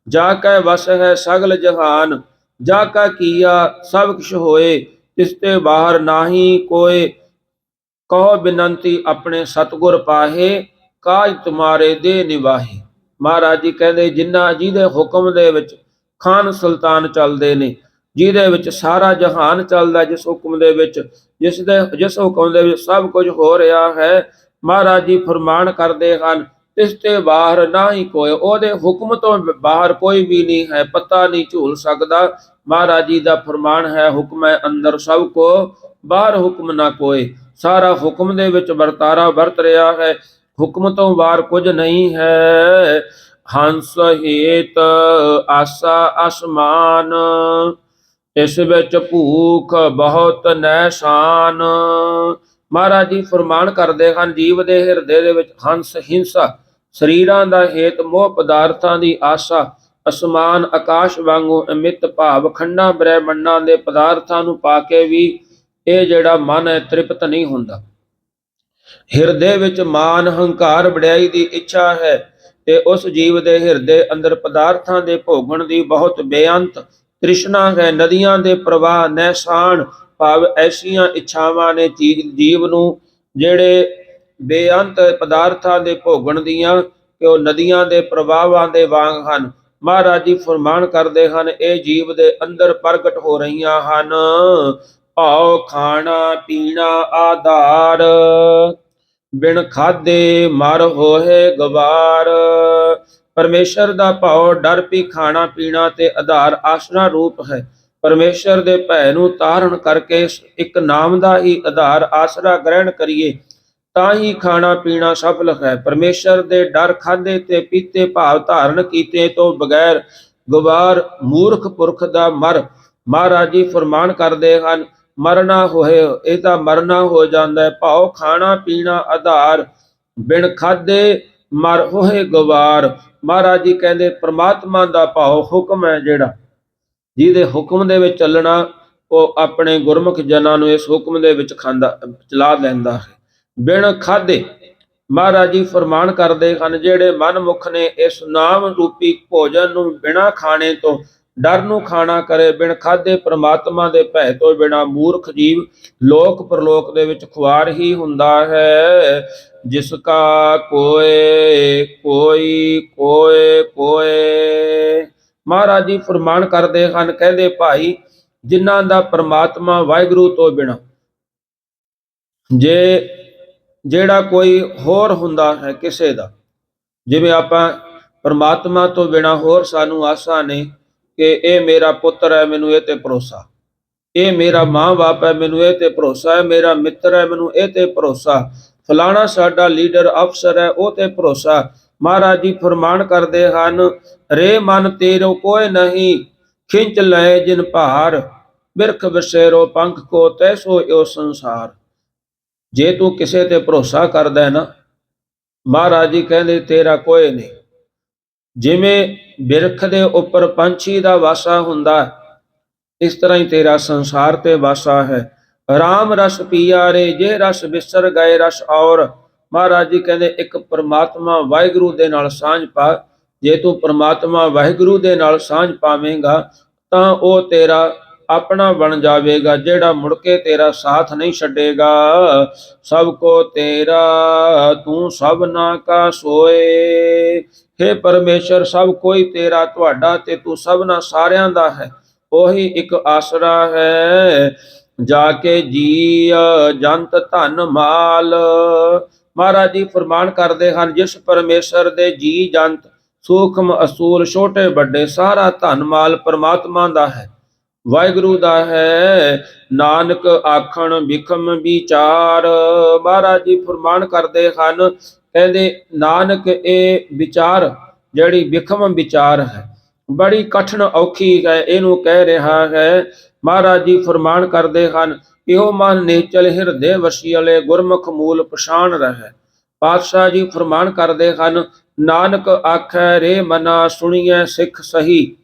ਜਾ ਕੇ ਵਸ ਹੈ ਸਗਲ ਜਹਾਨ, ਜਾ ਕਾ ਕੀਆ ਸਭ ਕੁਛ ਹੋਏ, ਤਿਸ ਤੇ ਬਾਹਰ ਨਾਹੀ ਕੋਏ। ਕਹੋ ਬਿਨੰਤੀ ਆਪਣੇ ਸਤਿਗੁਰ ਪਾਹੇ, ਕਾਜ ਤੁਮਾਰੇ ਦੇ ਨਿਵਾਹੇ। ਮਹਾਰਾਜ ਜੀ ਕਹਿੰਦੇ ਜਿਹਦੇ ਹੁਕਮ ਦੇ ਵਿੱਚ ਖਾਨ ਸੁਲਤਾਨ ਚੱਲਦੇ ਨੇ, ਜਿਹਦੇ ਵਿੱਚ ਸਾਰਾ ਜਹਾਨ ਚੱਲਦਾ, ਜਿਸ ਹੁਕਮ ਦੇ ਵਿੱਚ ਜਿਸ ਹੁਕਮ ਦੇ ਵਿੱਚ ਸਭ ਕੁਝ ਹੋ ਰਿਹਾ ਹੈ। ਮਹਾਰਾਜ ਜੀ ਫਰਮਾਨ ਕਰਦੇ ਹਨ ਇਸ ਤੇ ਬਾਹਰ ਨਾ ਹੀ ਕੋਈ, ਉਹਦੇ ਹੁਕਮ ਤੋਂ ਬਾਹਰ ਕੋਈ ਵੀ ਨਹੀਂ ਹੈ, ਪੱਤਾ ਨਹੀਂ ਝੂਲ ਸਕਦਾ। ਮਹਾਰਾਜ ਜੀ ਦਾ ਫਰਮਾਨ ਹੈ ਹੁਕਮ ਹੈ ਅੰਦਰ ਸਭ ਕੋ, ਬਾਹਰ ਹੁਕਮ ਨਾ ਕੋਏ। ਸਾਰਾ ਹੁਕਮ ਦੇ ਵਿੱਚ ਵਰਤਾਰਾ ਵਰਤ ਰਿਹਾ ਹੈ, ਹੁਕਮ ਤੋਂ ਬਾਹਰ ਕੁਝ ਨਹੀਂ ਹੈ। ਹੰਸ ਹੇਤ ਆਸਾ ਅਸਮਾਨ, ਇਸ ਵਿੱਚ ਭੂਖ ਬਹੁਤ ਨੈਸ਼ਾਨ। ਮਹਾਰਾਜ ਜੀ ਫਰਮਾਨ ਕਰਦੇ ਹਨ ਜੀਵ ਦੇ ਹਿਰਦੇ ਦੇ ਵਿੱਚ ਹੰਸ ਹਿੰਸਾ, ਸਰੀਰਾਂ ਦਾ ਹੇਤ ਮੋਹ, ਪਦਾਰਥਾਂ ਦੀ ਆਸਾ, ਅਸਮਾਨ ਆਕਾਸ਼ ਵਾਂਗੂ ਅਮਿਤ ਭਾਵ ਖੰਡਾਂ ਬ੍ਰਹਿਮੰਡਾਂ ਦੇ ਪਦਾਰਥਾਂ ਨੂੰ ਪਾ ਕੇ ਵੀ ਇਹ ਜਿਹੜਾ ਮਨ ਹੈ ਤ੍ਰਿਪਤ ਨਹੀਂ ਹੁੰਦਾ। ਹਿਰਦੇ ਵਿੱਚ ਮਾਨ ਹੰਕਾਰ ਵਡਿਆਈ ਦੀ ਇੱਛਾ ਹੈ ਤੇ ਉਸ ਜੀਵ ਦੇ ਹਿਰਦੇ ਅੰਦਰ ਪਦਾਰਥਾਂ ਦੇ ਭੋਗਣ ਦੀ ਬਹੁਤ ਬੇਅੰਤ ਤ੍ਰਿਸ਼ਨਾ ਹੈ। ਨਦੀਆਂ ਦੇ ਪ੍ਰਵਾਹ ਨੈਸ਼ਾਨ ਭਾਵ ਐਸੀਆਂ ਇੱਛਾਵਾਂ ਨੇ ਜੀਵ ਨੂੰ, ਜਿਹੜੇ ਬੇਅੰਤ ਪਦਾਰਥਾਂ ਦੇ ਭੋਗਣ ਦੀਆਂ, ਕਿ ਉਹ ਨਦੀਆਂ ਦੇ ਪ੍ਰਵਾਹਾਂ ਦੇ ਵਾਂਗ ਹਨ। ਮਹਾਰਾਜ ਜੀ ਫਰਮਾਨ ਕਰਦੇ ਹਨ ਇਹ ਜੀਵ ਦੇ ਅੰਦਰ ਪ੍ਰਗਟ ਹੋ ਰਹੀਆਂ ਹਨ। ਭਾਉ ਖਾਣਾ ਪੀਣਾ ਆਧਾਰ, ਬਿਨ ਖਾਦੇ ਮਰ ਹੋਏ ਗਵਾਰ। ਪਰਮੇਸ਼ਰ ਦਾ ਭਾਉ ਡਰ ਵੀ ਖਾਣਾ ਪੀਣਾ ਤੇ ਆਧਾਰ ਆਸਰਾ ਰੂਪ ਹੈ। ਪਰਮੇਸ਼ਰ ਦੇ ਭੈ ਨੂੰ ਤਾਰਨ ਕਰਕੇ ਇੱਕ ਨਾਮ ਦਾ ਹੀ ਆਧਾਰ ਆਸਰਾ ਗ੍ਰਹਿਣ ਕਰੀਏ ਤਾਂ ਹੀ ਖਾਣਾ ਪੀਣਾ ਸਫਲ ਹੈ। ਪਰਮੇਸ਼ਰ ਦੇ ਡਰ ਖਾਦੇ ਤੇ ਪੀਤੇ ਭਾਵ ਧਾਰਨ ਕੀਤੇ ਤੋਂ ਬਗੈਰ ਗਵਾਰ ਮੂਰਖ ਪੁਰਖ ਦਾ ਮਰ। ਮਹਾਰਾਜ ਜੀ ਫਰਮਾਨ ਕਰਦੇ ਹਨ ਮਰਨਾ ਹੋਏ, ਇਹਦਾ ਮਰਨਾ ਹੋ ਜਾਂਦਾ ਹੈ। ਭਾਉ ਖਾਣਾ ਪੀਣਾ ਆਧਾਰ, ਬਿਨ ਖਾਦੇ ਮਰ ਹੋਏ ਗਵਾਰ। ਮਹਾਰਾਜ ਜੀ ਕਹਿੰਦੇ ਪ੍ਰਮਾਤਮਾ ਦਾ ਭਾਉ ਹੁਕਮ ਹੈ, ਜਿਹੜਾ ਜਿਹਦੇ ਹੁਕਮ ਦੇ ਵਿੱਚ ਚੱਲਣਾ, ਉਹ ਆਪਣੇ ਗੁਰਮੁਖ ਜਨਾਂ ਨੂੰ ਇਸ ਹੁਕਮ ਦੇ ਵਿੱਚ ਚਲਾ ਲੈਂਦਾ ਹੈ। ਬਿਨ ਖਾਦੇ, ਮਹਾਰਾਜ ਜੀ ਫਰਮਾਨ ਕਰਦੇ ਹਨ ਜਿਹੜੇ ਮਨਮੁਖ ਨੇ ਇਸ ਨਾਮ ਰੂਪੀ ਭੋਜਨ ਨੂੰ ਬਿਨਾਂ ਖਾਣੇ ਤੋਂ ਡਰ ਨੂੰ ਖਾਣਾ ਕਰੇ, ਬਿਨ ਖਾਦੇ ਪ੍ਰਮਾਤਮਾ ਦੇ ਭੈ ਤੋਂ ਬਿਨਾਂ ਮੂਰਖ ਜੀਵ ਲੋਕ ਪਰਲੋਕ ਦੇ ਵਿੱਚ ਖੁਆਰ ਹੀ ਹੁੰਦਾ ਹੈ। ਜਿਸ ਕਾ ਕੋਏ ਕੋਈ ਕੋਏ ਕੋਏ। ਮਹਾਰਾਜ ਜੀ ਫਰਮਾਨ ਕਰਦੇ ਹਨ, ਕਹਿੰਦੇ ਭਾਈ ਜਿਨ੍ਹਾਂ ਦਾ ਪ੍ਰਮਾਤਮਾ ਵਾਹਿਗੁਰੂ ਤੋਂ ਬਿਨਾਂ ਜਿਹੜਾ ਕੋਈ ਹੋਰ ਹੁੰਦਾ ਹੈ ਕਿਸੇ ਦਾ, ਜਿਵੇਂ ਆਪਾਂ ਪ੍ਰਮਾਤਮਾ ਤੋਂ ਬਿਨਾਂ ਹੋਰ ਸਾਨੂੰ ਆਸਾਂ ਨੇ ਕਿ ਇਹ ਮੇਰਾ ਪੁੱਤਰ ਹੈ ਮੈਨੂੰ ਇਹ ਤੇ ਭਰੋਸਾ, ਇਹ ਮੇਰਾ ਮਾਂ-ਬਾਪ ਹੈ ਮੈਨੂੰ ਇਹ ਤੇ ਭਰੋਸਾ ਹੈ, ਮੇਰਾ ਮਿੱਤਰ ਹੈ ਮੈਨੂੰ ਇਹ ਤੇ ਭਰੋਸਾ, ਫਲਾਣਾ ਸਾਡਾ ਲੀਡਰ ਅਫਸਰ ਹੈ ਉਹ ਤੇ ਭਰੋਸਾ। ਮਹਾਰਾਜ ਜੀ ਫਰਮਾਨ ਕਰਦੇ ਹਨ ਰੇ ਮਨ ਤੇਰੋ ਕੋਇ ਨਹੀਂ, ਖਿੰਚ ਲਏ ਜਿਨ ਭਾਰ, ਬਿਰਖ ਬਸੇਰੋ ਪੰਖ ਕੋ ਤੈਸੋ ਓ ਸੰਸਾਰ। ਜੇ ਤੂੰ ਕਿਸੇ ਤੇ ਭਰੋਸਾ ਕਰਦਾ ਹੈ ਨਾ, ਮਹਾਰਾਜ ਜੀ ਕਹਿੰਦੇ ਤੇਰਾ ਕੋਈ ਨਹੀਂ। ਜਿਵੇਂ ਬਿਰਖ ਦੇ ਉੱਪਰ ਪੰਛੀ ਦਾ ਵਾਸਾ ਹੁੰਦਾ, ਇਸ ਤਰ੍ਹਾਂ ਹੀ ਤੇਰਾ ਸੰਸਾਰ ਤੇ ਵਾਸਾ ਹੈ। ਰਾਮ ਰਸ ਪੀਆ ਰੇ ਜੇ ਰਸ ਵਿਸਰ ਗਏ ਰਸ ਔਰ। ਮਹਾਰਾਜ ਜੀ ਕਹਿੰਦੇ ਇੱਕ ਪਰਮਾਤਮਾ ਵਾਹਿਗੁਰੂ ਦੇ ਨਾਲ ਸਾਂਝ ਪਾ। ਜੇ ਤੂੰ ਪਰਮਾਤਮਾ ਵਾਹਿਗੁਰੂ ਦੇ ਨਾਲ ਸਾਂਝ ਪਾਵੇਂਗਾ ਤਾਂ ਉਹ ਤੇਰਾ ਆਪਣਾ ਬਣ ਜਾਵੇਗਾ, ਜਿਹੜਾ ਮੁੜ ਕੇ ਤੇਰਾ ਸਾਥ ਨਹੀਂ ਛੱਡੇਗਾ। ਸਭ ਕੋ ਤੇਰਾ ਤੂੰ ਸਭਨਾ ਕਾ ਸੋਏ। हे ਪਰਮੇਸ਼ਰ, ਸਭ ਕੋਈ ਤੇਰਾ, ਤੁਹਾਡਾ ਤੇ ਤੂੰ ਸਭਨਾ ਸਾਰਿਆਂ ਦਾ ਹੈ। ਉਹੀ ਇੱਕ ਆਸਰਾ ਹੈ। ਜਾ ਕੇ ਜੀ ਜੰਤ ਧਨ ਮਾਲ। ਮਹਾਰਾਜ ਜੀ ਫਰਮਾਨ ਕਰਦੇ ਹਨ, ਜਿਸ ਪਰਮੇਸ਼ਰ ਦੇ ਜੀ ਜੰਤ ਸੂਖਮ ਅਸੂਲ ਛੋਟੇ ਵੱਡੇ ਸਾਰਾ ਧਨ ਮਾਲ ਪਰਮਾਤਮਾ ਦਾ ਹੈ, ਵਾਹਿਗੁਰੂ ਦਾ ਹੈ। ਨਾਨਕ ਆਖਣ ਬਿਖਮ ਵਿਚਾਰ। ਮਹਾਰਾਜ ਜੀ ਫਰਮਾਨ ਕਰਦੇ ਹਨ, ਕਹਿੰਦੇ ਨਾਨਕ ਇਹ ਵਿਚਾਰ ਜਿਹੜੀ ਬਿਖਮ ਵਿਚਾਰ ਹੈ, ਬੜੀ ਕਠਿਨ ਔਖੀ ਹੈ, ਇਹਨੂੰ ਕਹਿ ਰਿਹਾ ਹੈ। ਮਹਾਰਾਜ ਜੀ ਫਰਮਾਨ ਕਰਦੇ ਹਨ, ਇਹੋ ਮਨ ਨੇਚਲ ਹਿਰਦੇ ਵਸੀਲੇ ਗੁਰਮੁਖ ਮੂਲ ਪਛਾਣ ਰਹਿ। ਪਾਤਸ਼ਾਹ ਜੀ ਫਰਮਾਨ ਕਰਦੇ ਹਨ, ਨਾਨਕ ਆਖੈ ਰੇ ਮਨਾ ਸੁਣੀਐ ਸਿੱਖ ਸਹੀ।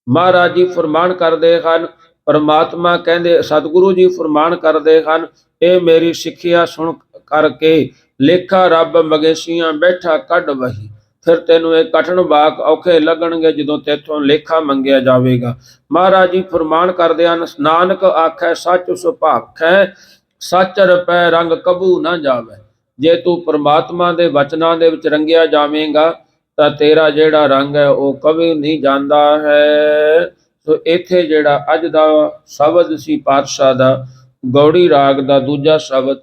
ਮਹਾਰਾਜ ਜੀ ਫਰਮਾਨ ਕਰਦੇ ਹਨ, ਪਰਮਾਤਮਾ ਕਹਿੰਦੇ ਸਤਿਗੁਰੂ ਜੀ ਫਰਮਾਨ ਕਰਦੇ ਹਨ, ਇਹ ਮੇਰੀ ਸਿੱਖਿਆ ਸੁਣ ਕਰਕੇ ਲੇਖਾ ਰੱਬ ਮਗੇਸ਼ੀਆਂ ਬੈਠਾ ਕੱਢ ਵਹੀ। ਫਿਰ ਤੈਨੂੰ ਇਹ ਕਠਿਨ ਵਾਕ ਔਖੇ ਲੱਗਣਗੇ ਜਦੋਂ ਤੇਥੋਂ ਲੇਖਾ ਮੰਗਿਆ ਜਾਵੇਗਾ। ਮਹਾਰਾਜ ਜੀ ਫਰਮਾਨ ਕਰਦੇ ਹਨ, ਨਾਨਕ ਆਖੈ ਸੱਚ ਸੁਭਾਖੈ ਸੱਚ ਰਪੈ ਰੰਗ ਕਬੂ ਨਾ ਜਾਵੇ। ਜੇ ਤੂੰ ਪਰਮਾਤਮਾ ਦੇ ਵਚਨਾਂ ਦੇ ਵਿੱਚ ਰੰਗਿਆ ਜਾਵੇਂਗਾ ਤਾਂ ਤੇਰਾ ਜਿਹੜਾ ਰੰਗ ਹੈ ਉਹ ਕਦੇ ਨਹੀਂ ਜਾਂਦਾ ਹੈ। ਸੋ ਇੱਥੇ ਜਿਹੜਾ ਅੱਜ ਦਾ ਸ਼ਬਦ ਸੀ ਪਾਤਸ਼ਾਹ ਦਾ, ਗੌੜੀ ਰਾਗ ਦਾ ਦੂਜਾ ਸ਼ਬਦ,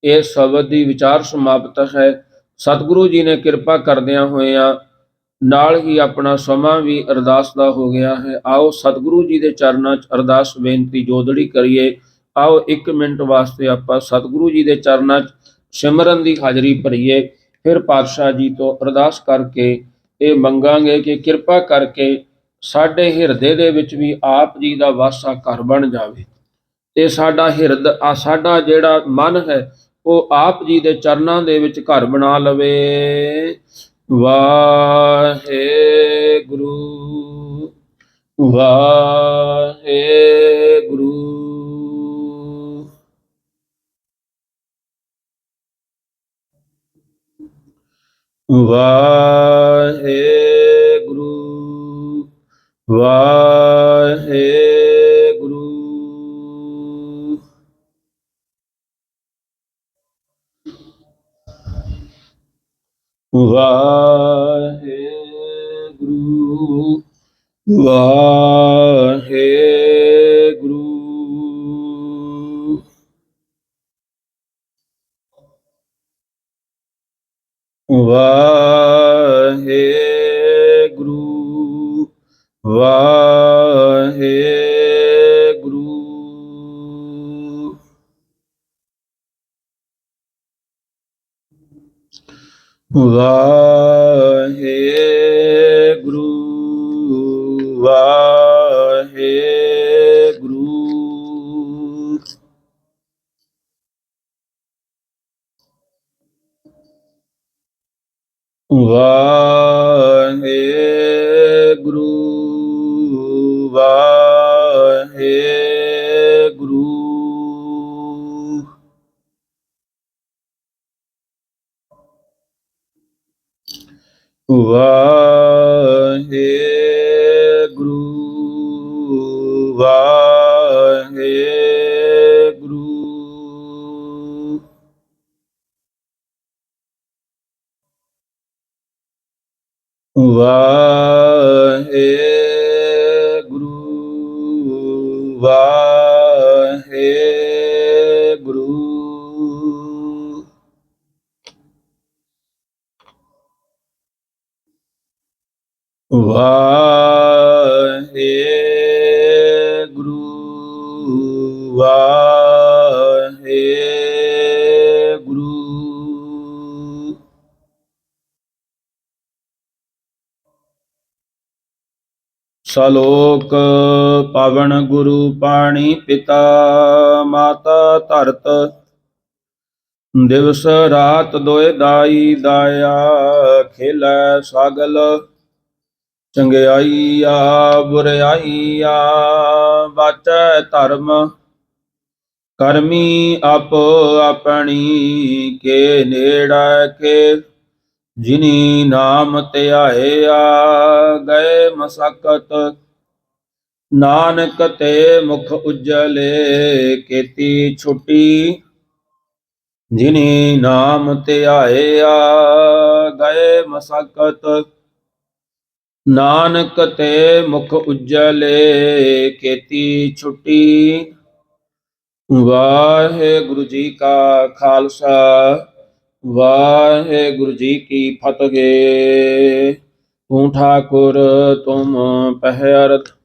ਇਹ ਸ਼ਬਦ ਦੀ ਵਿਚਾਰ ਸਮਾਪਤ ਹੈ। ਸਤਿਗੁਰੂ ਜੀ ਨੇ ਕਿਰਪਾ ਕਰਦਿਆਂ ਹੋਇਆਂ ਨਾਲ ਹੀ ਆਪਣਾ ਸਮਾਂ ਵੀ ਅਰਦਾਸ ਦਾ ਹੋ ਗਿਆ ਹੈ। ਆਓ ਸਤਿਗੁਰੂ ਜੀ ਦੇ ਚਰਨਾਂ 'ਚ ਅਰਦਾਸ ਬੇਨਤੀ ਜੋਦੜੀ ਕਰੀਏ। ਆਓ 1 ਮਿੰਟ ਵਾਸਤੇ ਆਪਾਂ ਸਤਿਗੁਰੂ ਜੀ ਦੇ ਚਰਨਾਂ 'ਚ ਸਿਮਰਨ ਦੀ ਹਾਜ਼ਰੀ ਭਰੀਏ। ਫਿਰ ਪਾਤਸ਼ਾਹ ਜੀ ਤੋਂ ਅਰਦਾਸ ਕਰਕੇ ਇਹ ਮੰਗਾਂਗੇ ਕਿ ਕਿਰਪਾ ਕਰਕੇ ਸਾਡੇ ਹਿਰਦੇ ਦੇ ਵਿੱਚ ਵੀ ਆਪ ਜੀ ਦਾ ਵਾਸਾ ਘਰ ਬਣ ਜਾਵੇ ਤੇ ਸਾਡਾ ਸਾਡਾ ਜਿਹੜਾ ਮਨ ਹੈ ਉਹ ਆਪ ਜੀ ਦੇ ਚਰਨਾਂ ਦੇ ਵਿੱਚ ਘਰ ਬਣਾ ਲਵੇ। ਵਾਹਿਗੁਰੂ ਵਾਹਿਗੁਰੂ। ਵਾਹਿਗੁਰੂ ਵਾਹਿਗੁਰੂ। ਵਾਹਿਗੁਰੂ ਵਾਹਿਗੁਰੂ। ਵਾਹਿਗੁਰੂ ਵਾਹਿਗੁਰੂ। ਵਾਹਿਗੁਰੂ ਵਾਹਿਗੁਰੂ। ਵਾਹਿਗੁਰੂ ਵਾਹਿਗੁਰੂ। ਵਾਹਿਗੁਰੂ ਵਾਹਿਗੁਰੂ। ਵਾਹਿਗੁਰੂ ਵਾਹਿਗੁਰੂ। ਵਾਹਿਗੁਰੂ ਵਾਹਿਗੁਰੂ। ਸਲੋਕ ਪਵਨ ਗੁਰੂ ਪਾਣੀ ਪਿਤਾ ਮਾਤਾ ਧਰਤ ਦਿਵਸ ਰਾਤ ਦੋਇ ਦਾਈ ਦਾਇਆ, ਖੇਲੈ ਸਾਗਲ ਚੰਗਿਆਈਆ ਬੁਰਿਆਈਆ, ਬਾਚੈ ਧਰਮ ਕਰਮੀ ਆਪੋ ਆਪਣੀ, ਕੇ ਨੇੜੈ ਕੇ ਜਿਨੀ ਨਾਮ ਧਿਆਇਆ, ਗਏ ਮਸਕਤ ਨਾਨਕ ਤੇ ਮੁਖ ਉਜਲੇ, ਕੀਤੀ ਛੁਟੀ ਜਿਨੀ ਨਾਮ ਧਿਆਇਆ, ਗਏ ਮਸਕਤ ਨਾਨਕ ਤੇ ਮੁਖ ਉਜਲੇ, ਕੀਤੀ ਛੁਟੀ। ਵਾਹਿਗੁਰੂ ਜੀ ਕਾ ਖਾਲਸਾ, ਵਾਹਿਗੁਰੂ ਜੀ ਕੀ ਫਤਿਹ। ਤੂੰ ਠਾਕੁਰ ਤੁਮ ਪਹਿਰਤ